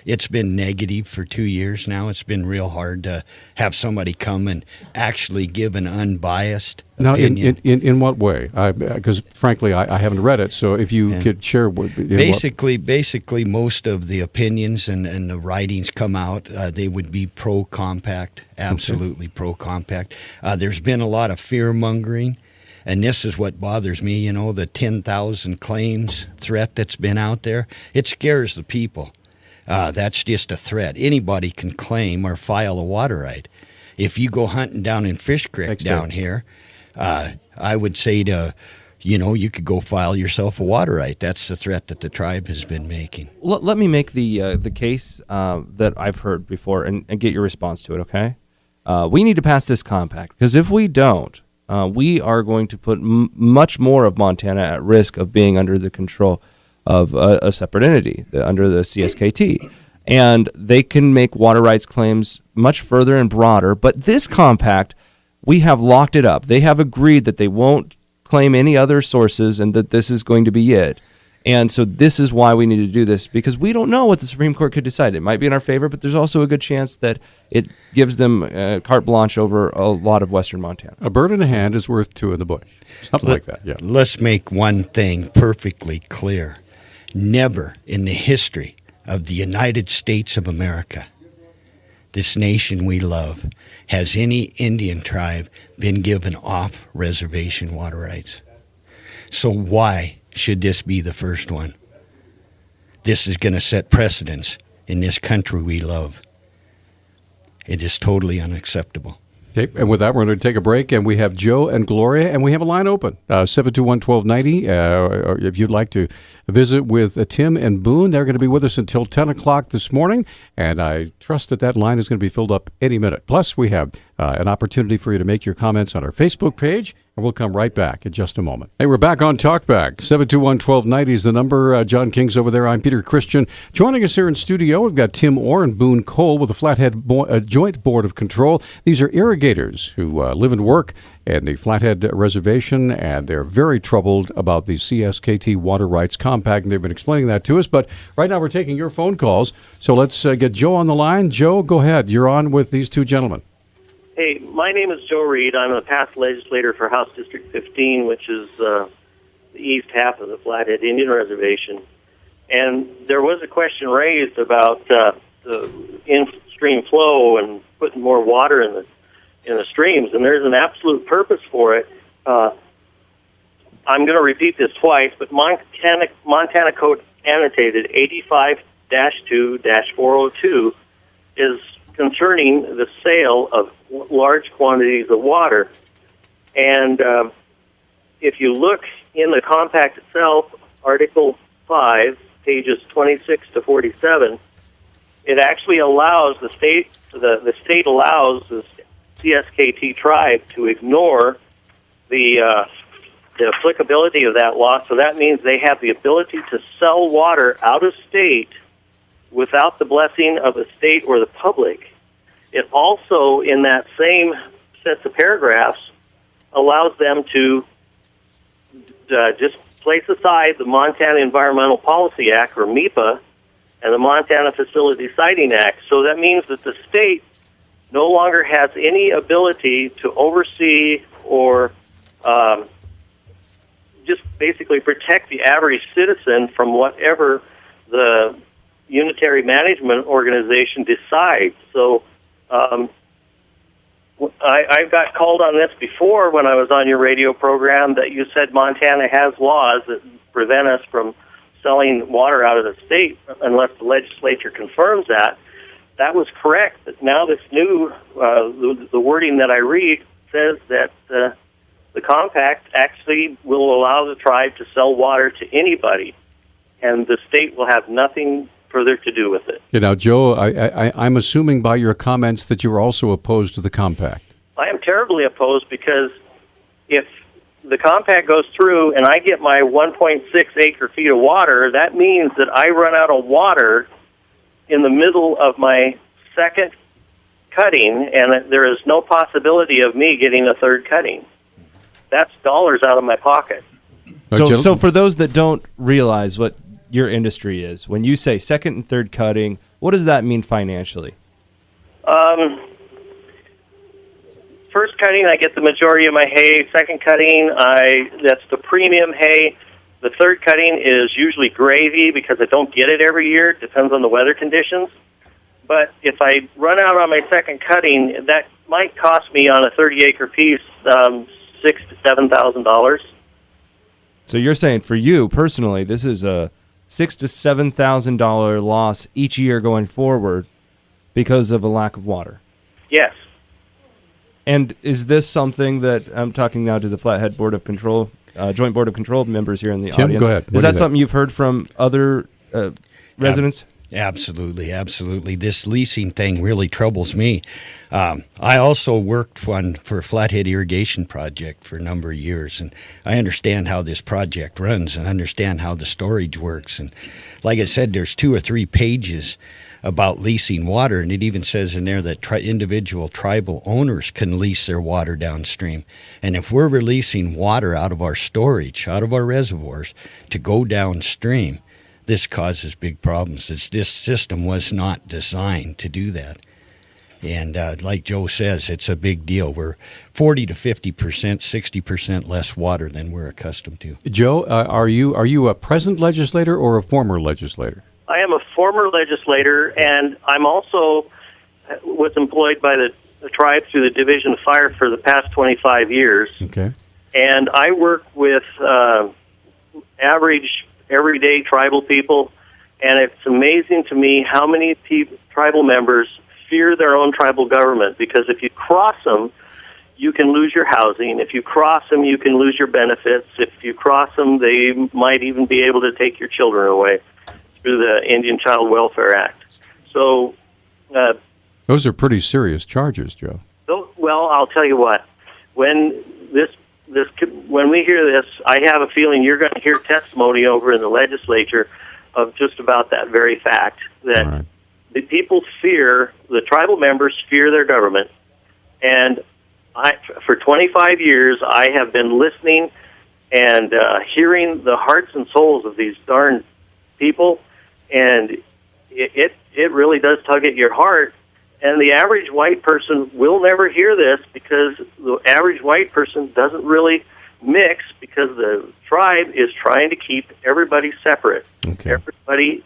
It's been negative for 2 years now. It's been real hard to have somebody come and actually give an unbiased opinion. In what way? Because frankly, I haven't read it. So if you could share, basically, most of the opinions and the writings come out. They would be pro-compact, absolutely pro-compact. There's been a lot of fear mongering. And this is what bothers me, the 10,000 claims threat that's been out there. It scares the people. That's just a threat. Anybody can claim or file a water right. If you go hunting down in Fish Creek down here, I would say you could go file yourself a water right. That's the threat that the tribe has been making. Let me make the case that I've heard before and get your response to it, okay? We need to pass this compact, because if we don't, we are going to put much more of Montana at risk of being under the control of a separate entity, under the CSKT. And they can make water rights claims much further and broader. But this compact, we have locked it up. They have agreed that they won't claim any other sources and that this is going to be it. And so this is why we need to do this, because we don't know what the Supreme Court could decide. It might be in our favor, but there's also a good chance that it gives them carte blanche over a lot of western Montana. A bird in a hand is worth two in the bush. Something like that, yeah. Let's make one thing perfectly clear. Never in the history of the United States of America, this nation we love, has any Indian tribe been given off-reservation water rights. So why should this be the first one? This is going to set precedents in this country we love. It is totally unacceptable. Okay, and with that, we're going to take a break, and we have Joe and Gloria, and we have a line open, 721-1290. If you'd like to visit with Tim and Boone, they're going to be with us until 10 o'clock this morning, and I trust that line is going to be filled up any minute. Plus, we have an opportunity for you to make your comments on our Facebook page, and we'll come right back in just a moment. Hey, we're back on Talkback. 721-1290 is the number. John King's over there. I'm Peter Christian. Joining us here in studio, we've got Tim Orr and Boone Cole with the Flathead Joint Board of Control. These are irrigators who live and work in the Flathead Reservation, and they're very troubled about the CSKT Water Rights Compact, and they've been explaining that to us. But right now we're taking your phone calls, so let's get Joe on the line. Joe, go ahead. You're on with these two gentlemen. Hey, my name is Joe Reed. I'm a past legislator for House District 15, which is the east half of the Flathead Indian Reservation. And there was a question raised about in-stream flow and putting more water in the streams, and there's an absolute purpose for it. I'm going to repeat this twice, but Montana Code Annotated 85-2-402 is concerning the sale of large quantities of water. And if you look in the compact itself, Article 5, pages 26 to 47, it actually allows the state allows the CSKT tribe to ignore the applicability of that law. So that means they have the ability to sell water out of state without the blessing of the state or the public. It also, in that same sets of paragraphs, allows them to just place aside the Montana Environmental Policy Act, or MEPA, and the Montana Facility Siting Act. So that means that the state no longer has any ability to oversee or just basically protect the average citizen from whatever the unitary management organization decides. So I got called on this before when I was on your radio program, that you said Montana has laws that prevent us from selling water out of the state unless the legislature confirms that. That was correct. But now this new, the wording that I read says that the compact actually will allow the tribe to sell water to anybody, and the state will have nothing further to do with it. Now, Joe, I'm assuming by your comments that you're also opposed to the compact. I am terribly opposed, because if the compact goes through and I get my 1.6 acre feet of water, that means that I run out of water in the middle of my second cutting, and that there is no possibility of me getting a third cutting. That's dollars out of my pocket. So for those that don't realize what your industry is, when you say second and third cutting, what does that mean financially? First cutting, I get the majority of my hay. Second cutting, that's the premium hay. The third cutting is usually gravy, because I don't get it every year. It depends on the weather conditions. But if I run out on my second cutting, that might cost me on a 30-acre piece $6,000 to $7,000. So you're saying for you personally, this is a $6,000 to $7,000 loss each year going forward because of a lack of water? Yes. And is this something that, I'm talking now to the Flathead Board of Control, Joint Board of Control members here in the Tim, audience. Go ahead. Is that something you've heard from other residents? Absolutely, absolutely. This leasing thing really troubles me. I also worked for Flathead Irrigation Project for a number of years, and I understand how this project runs and understand how the storage works. And like I said, there's 2 or 3 pages about leasing water, and it even says in there that individual tribal owners can lease their water downstream. And if we're releasing water out of our storage, out of our reservoirs, to go downstream, this causes big problems. This system was not designed to do that. And like Joe says, it's a big deal. We're 40 to 50%, 60% less water than we're accustomed to. Joe, are you a present legislator or a former legislator? I am a former legislator, and I'm also was employed by the tribe through the Division of Fire for the past 25 years. Okay. And I work with average, everyday tribal people, and it's amazing to me how many tribal members fear their own tribal government, because if you cross them, you can lose your housing. If you cross them, you can lose your benefits. If you cross them, they might even be able to take your children away through the Indian Child Welfare Act. So those are pretty serious charges, Joe. Well, I'll tell you what. When we hear this, I have a feeling you're going to hear testimony over in the legislature of just about that very fact, that the people fear, the tribal members fear their government. And for 25 years, I have been listening and hearing the hearts and souls of these darn people, and it really does tug at your heart. And the average white person will never hear this, because the average white person doesn't really mix, because the tribe is trying to keep everybody separate. Okay. Everybody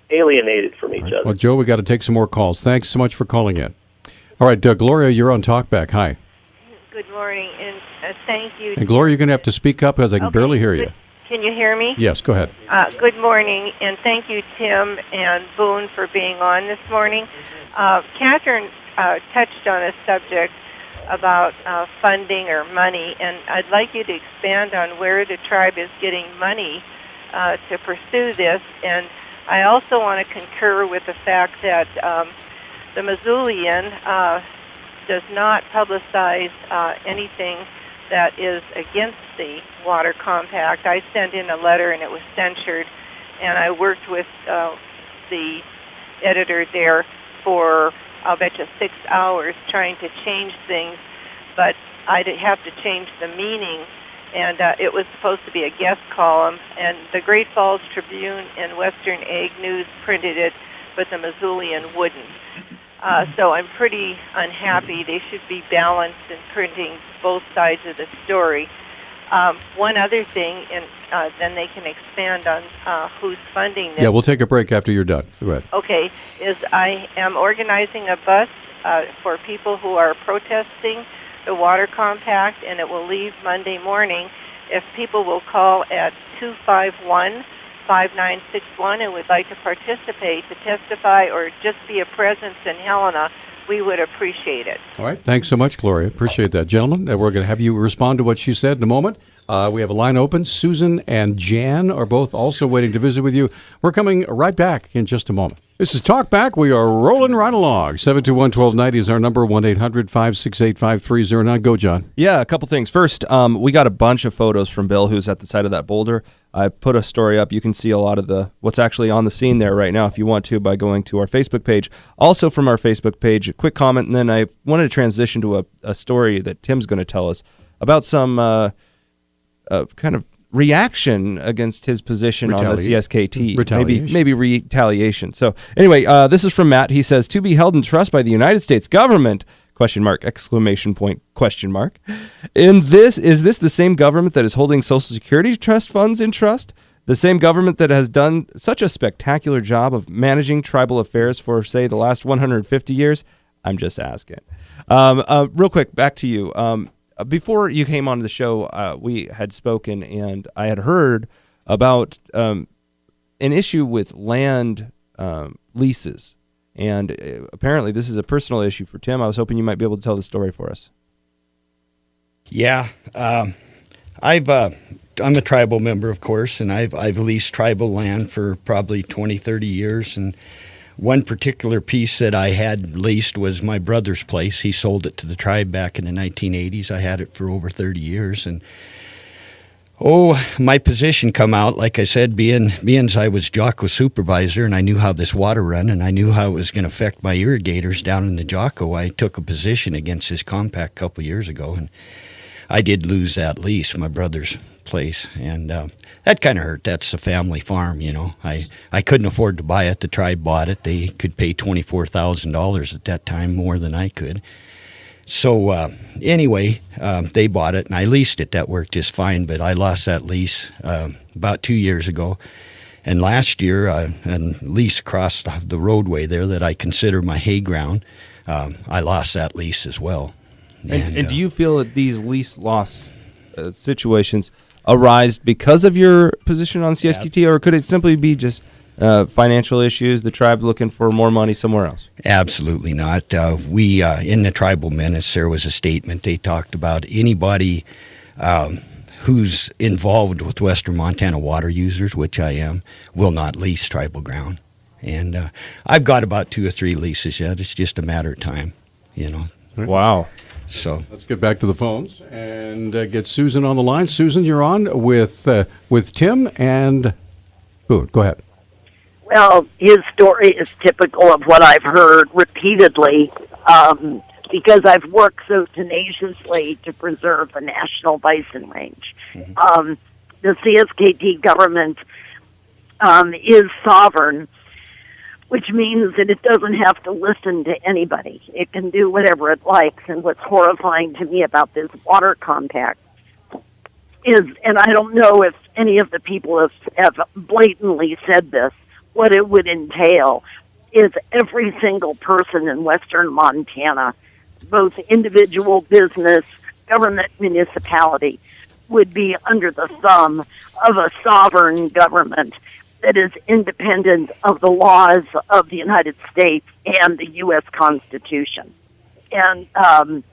alienated from each other. Well, Joe, we got to take some more calls. Thanks so much for calling in. All right, Gloria, you're on Talkback. Hi. Good morning, and thank you. And Gloria, you're going to have to speak up because I can barely hear you. Can you hear me? Yes, go ahead. Good morning, and thank you, Tim and Boone, for being on this morning. Catherine touched on a subject about funding or money, and I'd like you to expand on where the tribe is getting money to pursue this. And I also want to concur with the fact that the Missoulian does not publicize anything that is against the water compact. I sent in a letter and it was censured, and I worked with the editor there for, I'll bet you, 6 hours trying to change things, but I'd have to change the meaning, and it was supposed to be a guest column, and the Great Falls Tribune and Western Ag News printed it, but the Missoulian wouldn't. So I'm pretty unhappy. They should be balanced in printing both sides of the story. One other thing, and then they can expand on who's funding this. Yeah, we'll take a break after you're done. Go ahead. Okay, is I am organizing a bus for people who are protesting the water compact, and it will leave Monday morning. If people will call at 251-5961 and would like to participate, to testify, or just be a presence in Helena, we would appreciate it. All right. Thanks so much, Gloria. Appreciate that. Gentlemen, we're going to have you respond to what she said in a moment. We have a line open. Susan and Jan are both also waiting to visit with you. We're coming right back in just a moment. This is Talk Back. We are rolling right along. 721-1290 is our number, 1-800-568-5309. Go, John. Yeah, a couple things. First, we got a bunch of photos from Bill, who's at the side of that boulder. I put a story up. You can see a lot of what's actually on the scene there right now if you want to by going to our Facebook page. Also from our Facebook page, a quick comment, and then I wanted to transition to a story that Tim's going to tell us about some kind of reaction against his position on the CSKT. Maybe retaliation. So anyway, this is from Matt. He says, to be held in trust by the United States government, ? Is this the same government that is holding Social Security trust funds in trust? The same government that has done such a spectacular job of managing tribal affairs for, say, the last 150 years? I'm just asking. Real quick, back to you. Before you came on the show, we had spoken, and I had heard about an issue with land leases. And apparently this is a personal issue for Tim. I was hoping you might be able to tell the story for us. Yeah. I'm a tribal member, of course, and I've leased tribal land for probably 20, 30 years. And one particular piece that I had leased was my brother's place. He sold it to the tribe back in the 1980s. I had it for over 30 years. And my position come out, like I said, being I was Jocko supervisor, and I knew how this water run, and I knew how it was going to affect my irrigators down in the Jocko. I took a position against this compact a couple years ago, and I did lose that lease, my brother's place, and that kind of hurt. That's a family farm, you know. I couldn't afford to buy it. The tribe bought it. They could pay $24,000 at that time, more than I could. So anyway, they bought it, and I leased it. That worked just fine, but I lost that lease about 2 years ago. And last year, a lease across the roadway there that I consider my hay ground, I lost that lease as well. And do you feel that these lease loss situations arise because of your position on CSKT, or could it simply be just financial issues, the tribe looking for more money somewhere else? Absolutely not. We in the tribal minutes, there was a statement. They talked about anybody who's involved with Western Montana water users, which I am, will not lease tribal ground. And I've got about 2 or 3 leases yet. It's just a matter of time, you know. Wow. So let's get back to the phones and get Susan on the line. Susan, you're on with Tim and Boone. Go ahead. Well, his story is typical of what I've heard repeatedly because I've worked so tenaciously to preserve the National Bison Range. Mm-hmm. The CSKT government is sovereign, which means that it doesn't have to listen to anybody. It can do whatever it likes. And what's horrifying to me about this water compact is, and I don't know if any of the people have blatantly said this, what it would entail is every single person in western Montana, both individual, business, government, municipality, would be under the thumb of a sovereign government that is independent of the laws of the United States and the U.S. Constitution. And I'm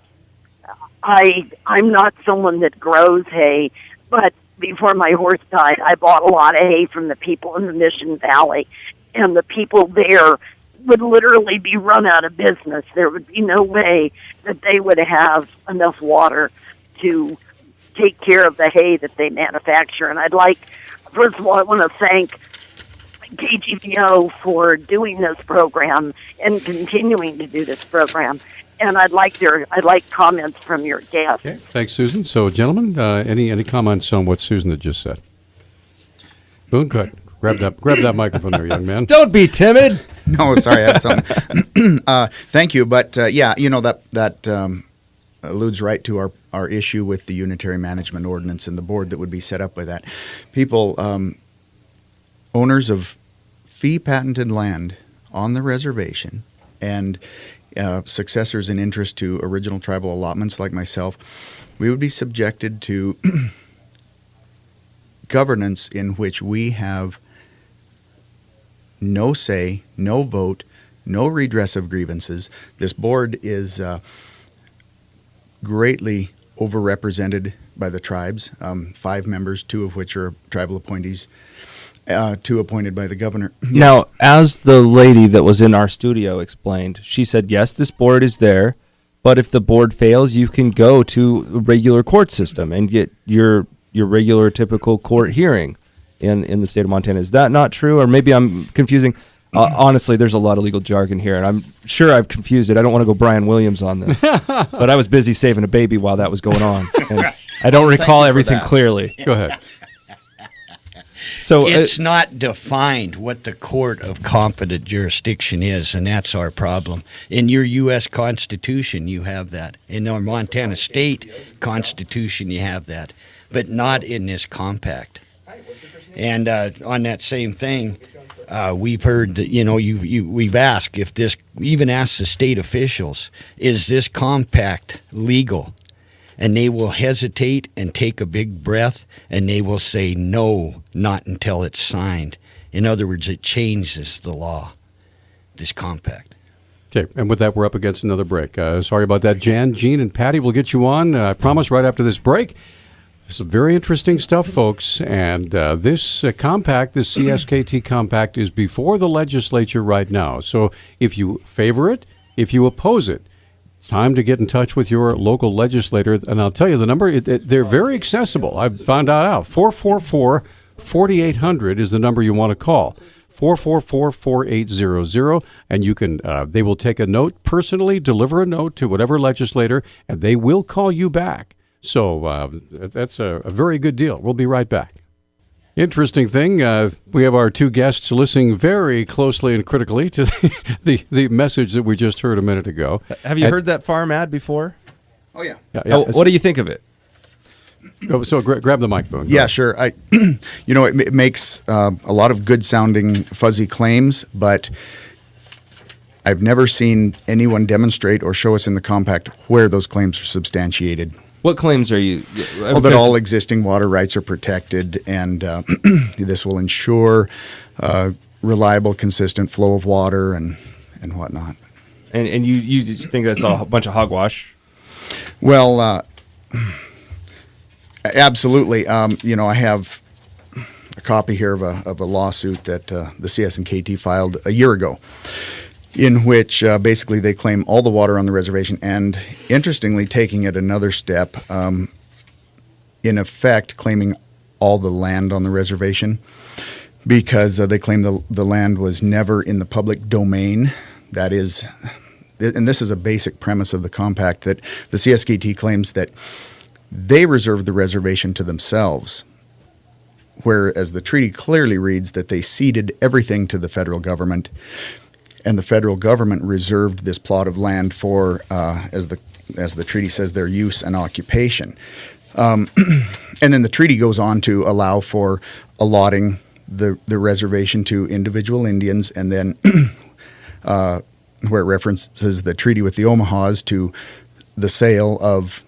not someone that grows hay, but before my horse died, I bought a lot of hay from the people in the Mission Valley, and the people there would literally be run out of business. There would be no way that they would have enough water to take care of the hay that they manufacture. And first of all, I want to thank KGVO for doing this program and continuing to do this program. And I'd like comments from your guests. Okay. Thanks, Susan. So, gentlemen, any comments on what Susan had just said? Boone, go ahead. Grab that microphone there, young man. Don't be timid. No, sorry, I had something. Thank you, but that alludes right to our issue with the unitary management ordinance and the board that would be set up by that. People, owners of fee-patented land on the reservation and successors in interest to original tribal allotments like myself, we would be subjected to governance in which we have no say, no vote, no redress of grievances. This board is greatly overrepresented by the tribes, 5 members, 2 of which are tribal appointees, 2 appointed by the governor. Yes. Now, as the lady that was in our studio explained, she said, yes, this board is there, but if the board fails, you can go to a regular court system and get your regular typical court hearing in the state of Montana. Is that not true? Or maybe I'm confusing. Honestly, there's a lot of legal jargon here, and I'm sure I've confused it. I don't want to go Brian Williams on this, but I was busy saving a baby while that was going on. And I don't recall everything clearly. Go ahead. So it's not defined what the court of competent jurisdiction is, and that's our problem. In your U.S. Constitution, you have that. In our Montana State Constitution, you have that, but not in this compact. And on that same thing, we've heard that, we've asked if this, even asked the state officials, is this compact legal? And they will hesitate and take a big breath, and they will say no, not until it's signed. In other words, it changes the law, this compact. Okay, and with that, we're up against another break. Sorry about that, Jan, Gene, and Patty. We'll get you on, I promise, right after this break. Some very interesting stuff, folks, and this compact, this CSKT compact, is before the legislature right now. So if you favor it, if you oppose it, it's time to get in touch with your local legislator. And I'll tell you the number, they're very accessible. I've found out. 444-4800 is the number you want to call. 444-4800, and you can. They will take a note personally, deliver a note to whatever legislator, and they will call you back. So that's a very good deal. We'll be right back. Interesting thing, we have our 2 guests listening very closely and critically to the message that we just heard a minute ago. Have you heard that farm ad before? Oh, yeah. What do you think of it? So grab the mic, Boone. Yeah, sure. It makes a lot of good-sounding fuzzy claims, but I've never seen anyone demonstrate or show us in the compact where those claims are substantiated. What claims are you? Well, that all existing water rights are protected, and this will ensure reliable, consistent flow of water and whatnot. And you think that's a bunch of hogwash? Well, absolutely. I have a copy here of a lawsuit that the CSKT filed a year ago, in which basically they claim all the water on the reservation, and interestingly, taking it another step, in effect claiming all the land on the reservation, because they claim the land was never in the public domain. That is, and this is a basic premise of the compact, that the CSKT claims that they reserve the reservation to themselves, whereas the treaty clearly reads that they ceded everything to the federal government. And the federal government reserved this plot of land for, as the treaty says, their use and occupation. And then the treaty goes on to allow for allotting the reservation to individual Indians, and then where it references the treaty with the Omahas to the sale of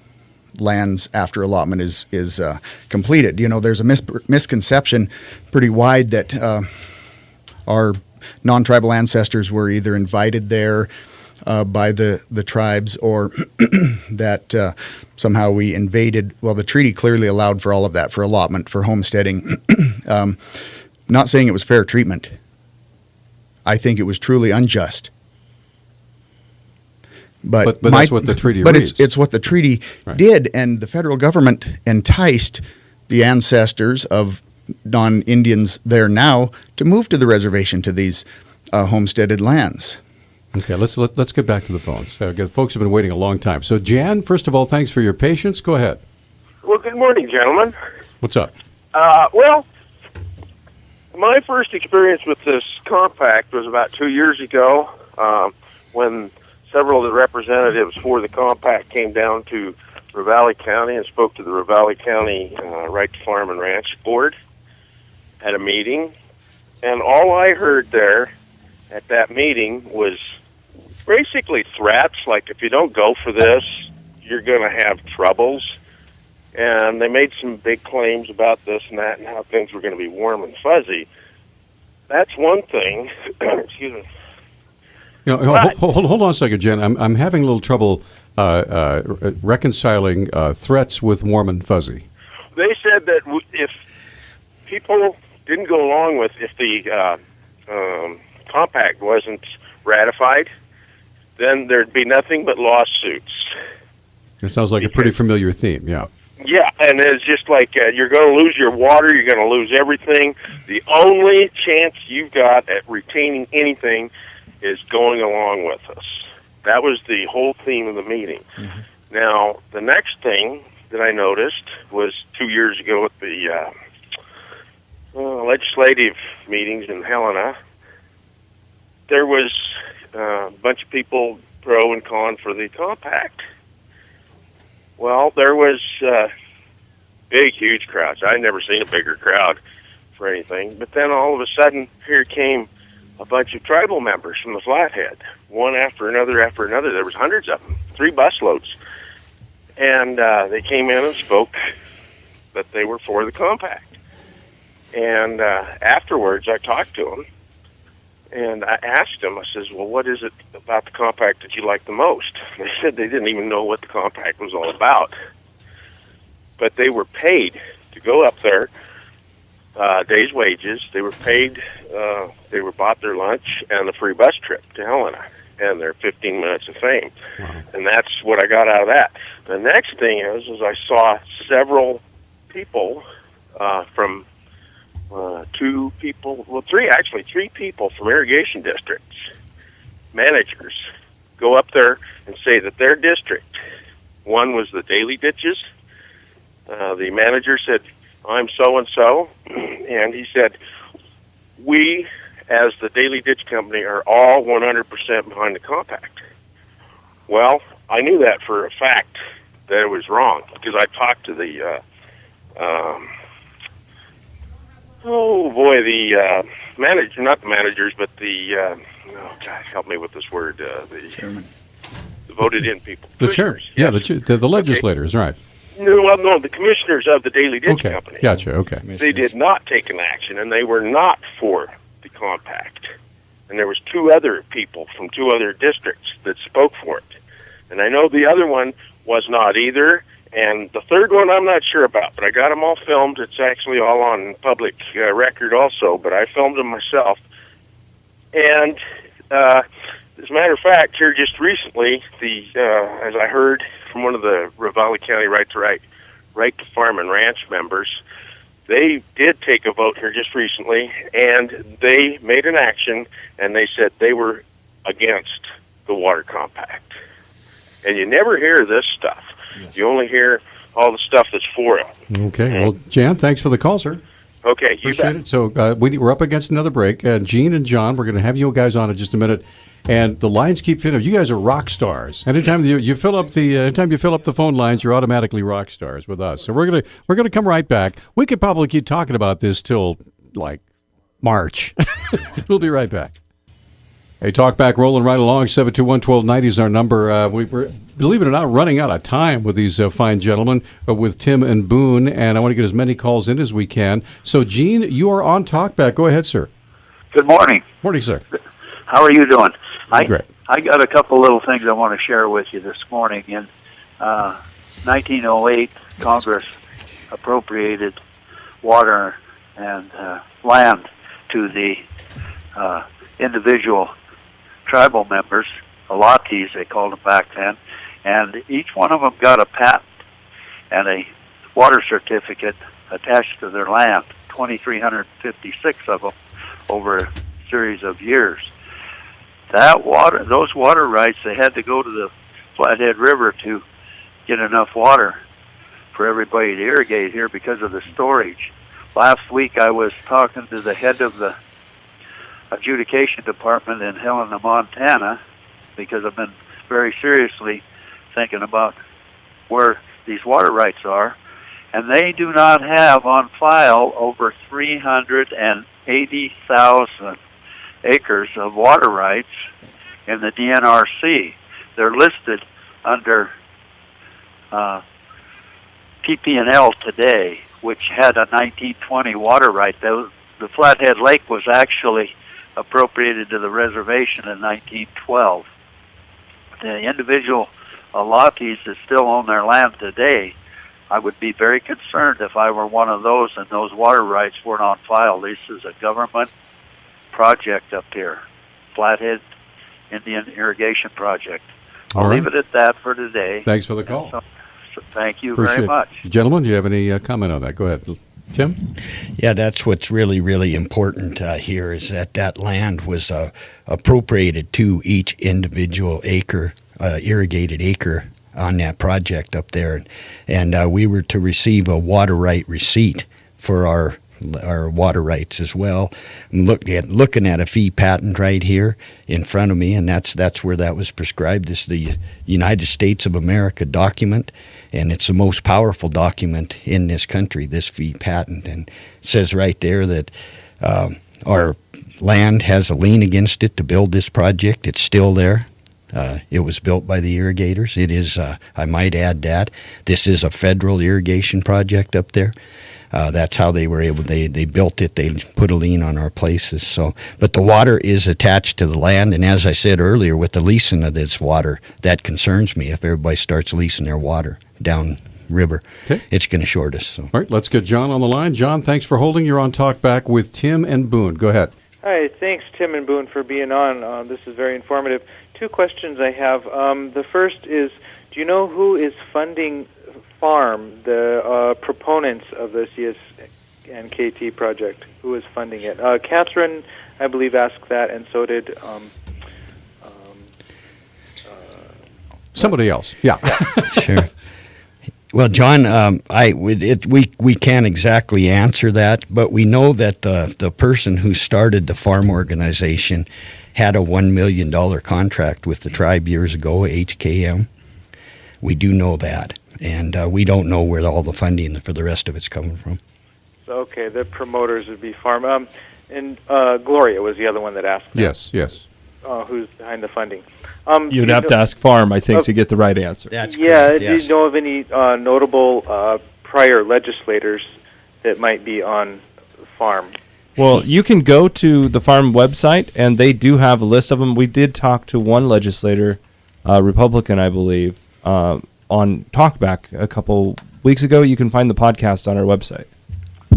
lands after allotment is completed. There's a misconception pretty wide that our non-tribal ancestors were either invited there by the tribes or that somehow we invaded. Well, the treaty clearly allowed for all of that, for allotment, for homesteading. Not saying it was fair treatment. I think it was truly unjust. But that's what the treaty But reads. it's what the treaty did, and the federal government enticed the ancestors of non-Indians there now to move to the reservation, to these homesteaded lands. Okay, let's get back to the phones. Folks have been waiting a long time. So, Jan, first of all, thanks for your patience. Go ahead. Well, good morning, gentlemen. What's up? Well, my first experience with this compact was about 2 years ago when several of the representatives for the compact came down to Ravalli County and spoke to the Ravalli County Right to Farm and Ranch Board at a meeting. And all I heard there at that meeting was basically threats, like if you don't go for this, you're going to have troubles. And they made some big claims about this and that and how things were going to be warm and fuzzy. That's one thing. Excuse me. Hold on a second, Jen. I'm having a little trouble reconciling threats with warm and fuzzy. They said that if people didn't go along with, if the compact wasn't ratified, then there'd be nothing but lawsuits. It sounds like a pretty familiar theme, yeah. Yeah, and it's just like you're going to lose your water, you're going to lose everything. The only chance you've got at retaining anything is going along with us. That was the whole theme of the meeting. Mm-hmm. Now, the next thing that I noticed was 2 years ago at the legislative meetings in Helena, there was a bunch of people pro and con for the compact. Well, there was big, huge crowds. I'd never seen a bigger crowd for anything. But then all of a sudden, here came a bunch of tribal members from the Flathead, one after another after another. There was hundreds of them, 3 busloads. And they came in and spoke that they were for the compact. And afterwards, I talked to them, and I asked them, I says, well, what is it about the compact that you like the most? They said they didn't even know what the compact was all about. But they were paid to go up there, day's wages. They were paid, they were bought their lunch and a free bus trip to Helena and their 15 minutes of fame. Wow. And that's what I got out of that. The next thing is I saw several people from 2 people, well, 3 people from irrigation districts, managers, go up there and say that their district, one was the Daily Ditches. The manager said, I'm so-and-so, and he said, we, as the Daily Ditch Company, are all 100% behind the compact. Well, I knew that for a fact that it was wrong, because I talked to the, the manager, not the managers, but the, help me with this word, the chairman, the voted-in people. The chair, yeah, the legislators, right. No, the commissioners of the Daily Ditch Company. Gotcha, okay. They did not take an action, and they were not for the compact. And there was 2 other people from 2 other districts that spoke for it. And I know the other one was not either, and the third one I'm not sure about, but I got them all filmed. It's actually all on public record also, but I filmed them myself. And as a matter of fact, here just recently, as I heard from one of the Ravalli County Right to Farm and Ranch members, they did take a vote here just recently, and they made an action, and they said they were against the water compact. And you never hear this stuff. Yes. You only hear all the stuff that's for it. Okay. Well, Jan, thanks for the call, sir. Okay, you appreciate bet. it. So we're up against another break. Gene and John, we're going to have you guys on in just a minute. And the lines keep filling up. You guys are rock stars. Anytime you fill up the phone lines, you're automatically rock stars with us. So we're gonna come right back. We could probably keep talking about this till like March. We'll be right back. Hey, talk back, rolling right along. 721-1290 is our number. We're, believe it or not, running out of time with these fine gentlemen, with Tim and Boone, and I want to get as many calls in as we can. So, Gene, you are on talkback. Go ahead, sir. Good morning. Morning, sir. How are you doing? Great. I got a couple little things I want to share with you this morning. In 1908, Congress appropriated water and land to the individual tribal members, Alatis they called them back then, and each one of them got a patent and a water certificate attached to their land, 2,356 of them over a series of years. Those water rights, they had to go to the Flathead River to get enough water for everybody to irrigate here because of the storage. Last week I was talking to the head of the adjudication department in Helena, Montana, because I've been very seriously thinking about where these water rights are, and they do not have on file over 380,000 acres of water rights in the DNRC. They're listed under PP&L today, which had a 1920 water right. The Flathead Lake was actually appropriated to the reservation in 1912. The individual Alatis that still own their land today, I would be very concerned if I were one of those and those water rights weren't on file. This is a government project up here, Flathead Indian Irrigation Project. I'll leave it at that for today. Thanks for the call. So thank you Appreciate very much. Gentlemen, do you have any comment on that? Go ahead. Tim? Yeah, that's what's really, really important here is that land was appropriated to each individual acre, irrigated acre on that project up there. And we were to receive a water right receipt for our water rights as well. I'm looking at a fee patent right here in front of me, and that's where that was prescribed. This is the United States of America document, and it's the most powerful document in this country, this fee patent. And it says right there that our land has a lien against it to build this project. It's still there. It was built by the irrigators. It is, I might add that, this is a federal irrigation project up there. That's how they were able, they built it, they put a lien on our places. So, but the water is attached to the land, and as I said earlier, with the leasing of this water, that concerns me. If everybody starts leasing their water down river, it's going to short us. So. All right, let's get John on the line. John, thanks for holding. You're on Talkback with Tim and Boone. Go ahead. Hi, thanks, Tim and Boone, for being on. This is very informative. Two questions I have. The first is, do you know who is funding FARM, the proponents of the CSKT project? Who is funding it? Catherine, I believe, asked that, and so did somebody else. Yeah. Sure. Well, John, we can't exactly answer that, but we know that the person who started the farm organization had a $1 million contract with the tribe years ago, HKM. We do know that, and we don't know where all the funding for the rest of it's coming from. Okay, the promoters would be FARM. And Gloria was the other one that asked that. Yes. Who's behind the funding? You'd have to ask FARM, I think, to get the right answer. That's correct, yes. Do you know of any notable prior legislators that might be on FARM? Well, you can go to the FARM website, and they do have a list of them. We did talk to one legislator, Republican, I believe, on Talkback a couple weeks ago. You can find the podcast on our website.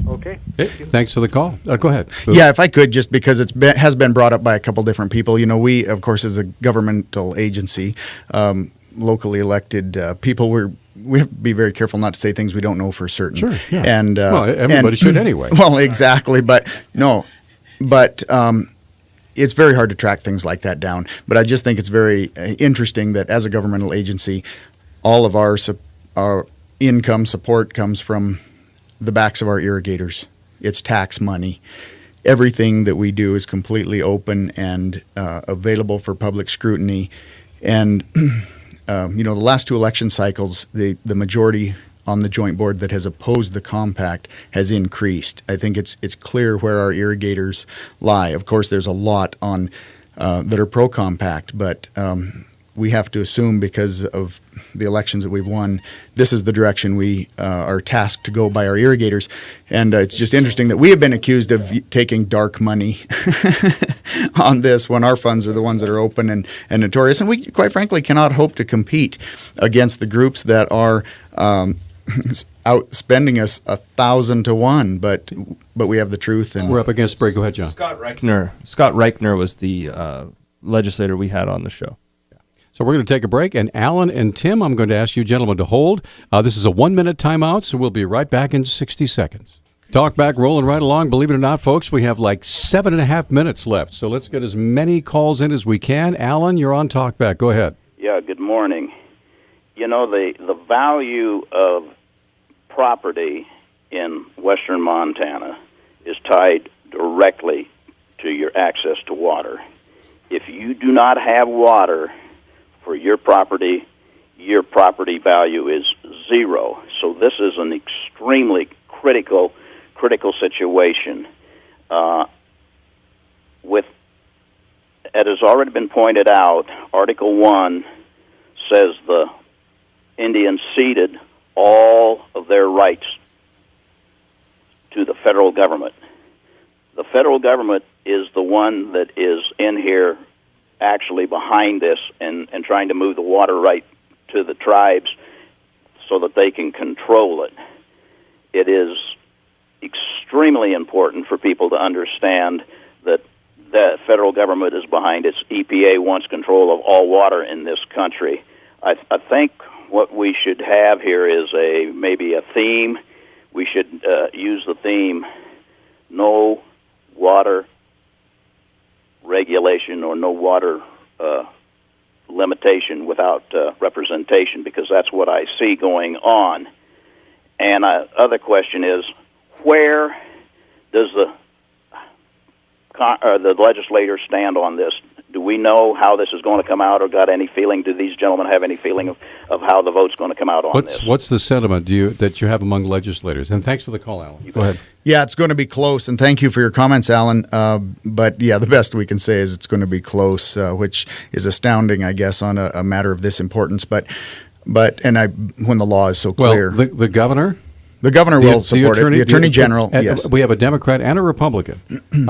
Okay. Thanks for the call. Go ahead. Yeah, if I could, just because has been brought up by a couple different people. You know, we, of course, as a governmental agency, locally elected people, we have to be very careful not to say things we don't know for certain. Sure. Yeah. And everybody should anyway. Well, exactly. But it's very hard to track things like that down. But I just think it's very interesting that as a governmental agency, all of our income support comes from the backs of our irrigators. It's tax money. Everything that we do is completely open and available for public scrutiny. And the last two election cycles, the majority on the joint board that has opposed the compact has increased. I think it's clear where our irrigators lie. Of course, there's a lot on that are pro-compact, but we have to assume because of the elections that we've won, this is the direction we are tasked to go by our irrigators. And it's just interesting that we have been accused of taking dark money on this when our funds are the ones that are open and notorious. And we, quite frankly, cannot hope to compete against the groups that are outspending us 1,000 to 1. But we have the truth. And we're up against break. Go ahead, John. Scott Reichner was the legislator we had on the show. So we're going to take a break, and Alan and Tim, I'm going to ask you gentlemen to hold. This is a 1-minute timeout, so we'll be right back in 60 seconds. Talk back, rolling right along. Believe it or not, folks, we have like 7.5 minutes left, so let's get as many calls in as we can. Alan, you're on Talk Back. Go ahead. Yeah, good morning. You know, the value of property in western Montana is tied directly to your access to water. If you do not have water for your property value is zero. So this is an extremely critical situation. With, it has already been pointed out, Article 1 says the Indians ceded all of their rights to the federal government. The federal government is the one that is in here actually behind this and trying to move the water right to the tribes so that they can control it. It is extremely important for people to understand that the federal government is behind it. EPA wants control of all water in this country. I think what we should have here is maybe a theme. We should use the theme, no water regulation or no water limitation without representation, because that's what I see going on. And other question is, where does the legislators stand on this? Do we know how this is going to come out, or got any feeling? Do these gentlemen have any feeling of how the vote's going to come out on this? What's the sentiment that you have among legislators? And thanks for the call, Alan. Go ahead. Yeah, it's going to be close, and thank you for your comments, Alan. But yeah, the best we can say is it's going to be close, which is astounding, I guess, on a matter of this importance. But when the law is so clear, well, the governor. The governor will support it. The attorney general, yes. We have a Democrat and a Republican in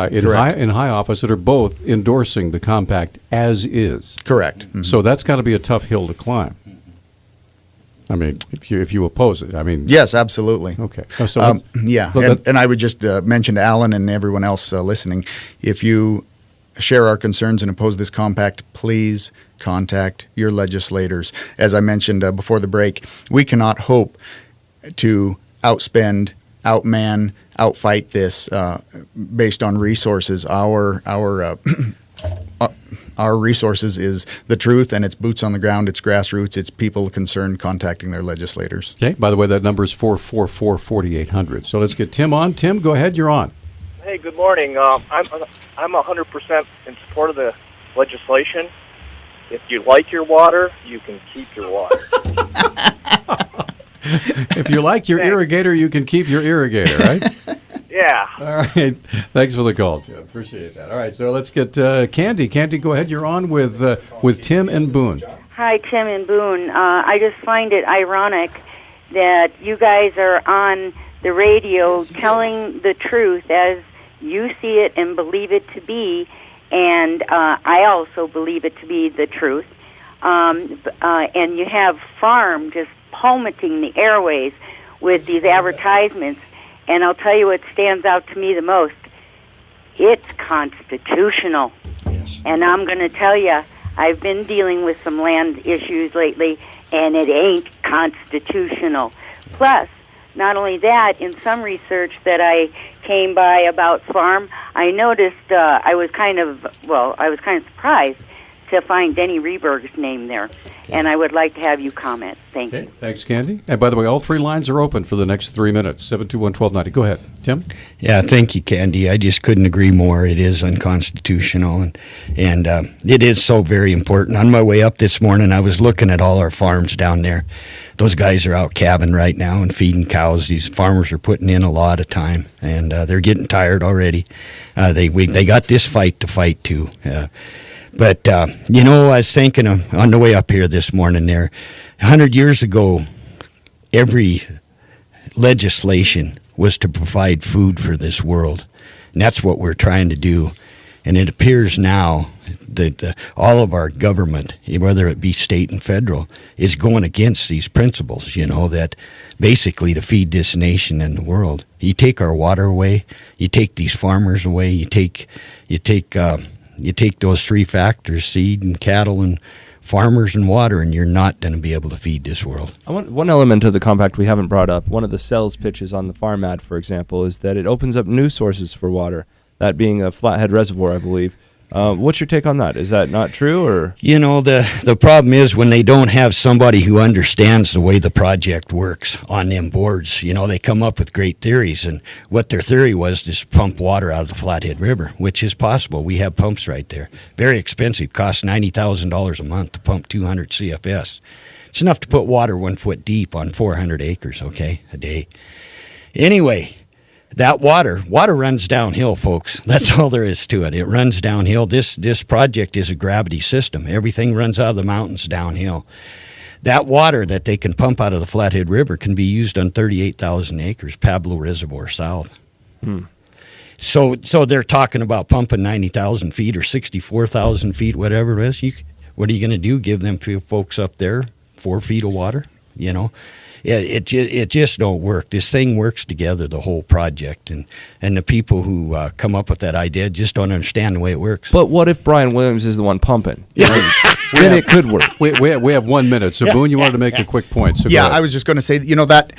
high office that are both endorsing the compact as is. Correct. Mm-hmm. So that's got to be a tough hill to climb. I mean, if you oppose it, I mean. Yes, absolutely. Okay. And I would just mention to Alan and everyone else listening, if you share our concerns and oppose this compact, please contact your legislators. As I mentioned before the break, we cannot hope to outspend, outman, outfight this based on resources. Our resources is the truth, and it's boots on the ground, it's grassroots, it's people concerned contacting their legislators. Okay. By the way, that number is 444-4800. So let's get Tim on. Tim, go ahead. You're on. Hey, good morning. I'm 100% in support of the legislation. If you like your water, you can keep your water. If you like your irrigator, you can keep your irrigator, right? Yeah. All right. Thanks for the call, Tim. Appreciate that. All right. So let's get Candy. Candy, go ahead. You're on with Tim and Boone. Hi, Tim and Boone. I just find it ironic that you guys are on the radio telling the truth as you see it and believe it to be, and I also believe it to be the truth. And you have Farm just palmating the airways with these advertisements. And I'll tell you what stands out to me the most. It's constitutional. Yes. And I'm going to tell you, I've been dealing with some land issues lately, and it ain't constitutional. Plus, not only that, in some research that I came by about Farm, I noticed I was kind of surprised to find Denny Reberg's name there, and I would like to have you comment. Thank you. Thanks, Candy. And by the way, all three lines are open for the next 3 minutes. 721-1290. Go ahead, Tim. Yeah, thank you, Candy. I just couldn't agree more. It is unconstitutional, and it is so very important. On my way up this morning, I was looking at all our farms down there. Those guys are out cabbing right now and feeding cows. These farmers are putting in a lot of time, and they're getting tired already. They got this fight to fight too. But, I was thinking on the way up here this morning there, 100 years ago, every legislation was to provide food for this world. And that's what we're trying to do. And it appears now that all of our government, whether it be state and federal, is going against these principles, that basically to feed this nation and the world. You take our water away, you take these farmers away, you take those three factors, seed and cattle and farmers and water, and you're not going to be able to feed this world. One element of the compact we haven't brought up, one of the sales pitches on the farm ad, for example, is that it opens up new sources for water, that being a Flathead Reservoir, I believe. What's your take on that? Is that not true, or? The problem is when they don't have somebody who understands the way the project works on them boards. They come up with great theories, and what their theory was to pump water out of the Flathead River, which is possible. We have pumps right there. Very expensive. Costs $90,000 a month to pump 200 CFS. It's enough to put water 1 foot deep on 400 acres, a day. Anyway, that water runs downhill, folks. That's all there is to it. It runs downhill. This project is a gravity system. Everything runs out of the mountains downhill. That water that they can pump out of the Flathead River can be used on 38,000 acres, Pablo Reservoir South. So they're talking about pumping 90,000 feet or 64,000 feet, whatever it is. What are you going to do? Give them folks up there 4 feet of water? It just don't work. This thing works together, the whole project, and the people who come up with that idea just don't understand the way it works. But what if Brian Williams is the one pumping? Then it could work. We have 1 minute. So, Boone, you wanted to make a quick point. So I was just going to say, that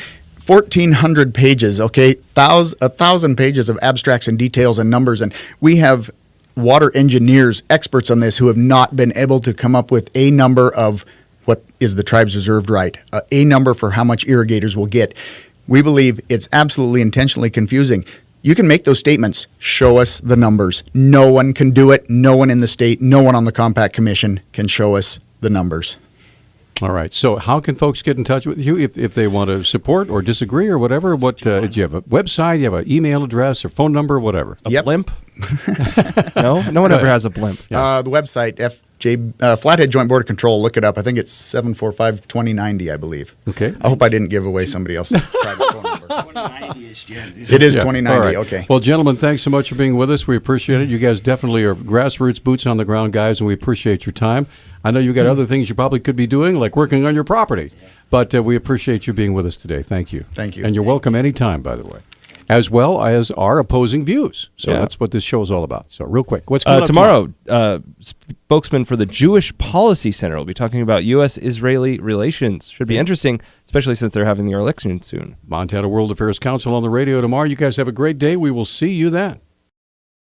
1,400 pages, 1,000 pages of abstracts and details and numbers, and we have water engineers, experts on this, who have not been able to come up with a number of what is the tribe's reserved right, a number for how much irrigators will get. We believe it's absolutely intentionally confusing. You can make those statements. Show us the numbers. No one can do it. No one in the state, no one on the Compact Commission can show us the numbers. All right. So how can folks get in touch with you if they want to support or disagree or whatever? Do you have a website? You have an email address or phone number, whatever? A blimp? No one ever has a blimp. The website, Flathead Joint Board of Control, look it up. I think it's 745-2090, I believe. Okay. I hope I didn't give away somebody else's private phone number. 2090 it is 2090, right. Okay. Well, gentlemen, thanks so much for being with us. We appreciate it. You guys definitely are grassroots, boots on the ground guys, and we appreciate your time. I know you got other things you probably could be doing, like working on your property, but we appreciate you being with us today. Thank you. Thank you. And you're welcome anytime, by the way, as well as our opposing views. So that's what this show is all about. So real quick, what's coming up tomorrow? Spokesman for the Jewish Policy Center will be talking about U.S.-Israeli relations. Should be interesting, especially since they're having their election soon. Montana World Affairs Council on the radio tomorrow. You guys have a great day. We will see you then.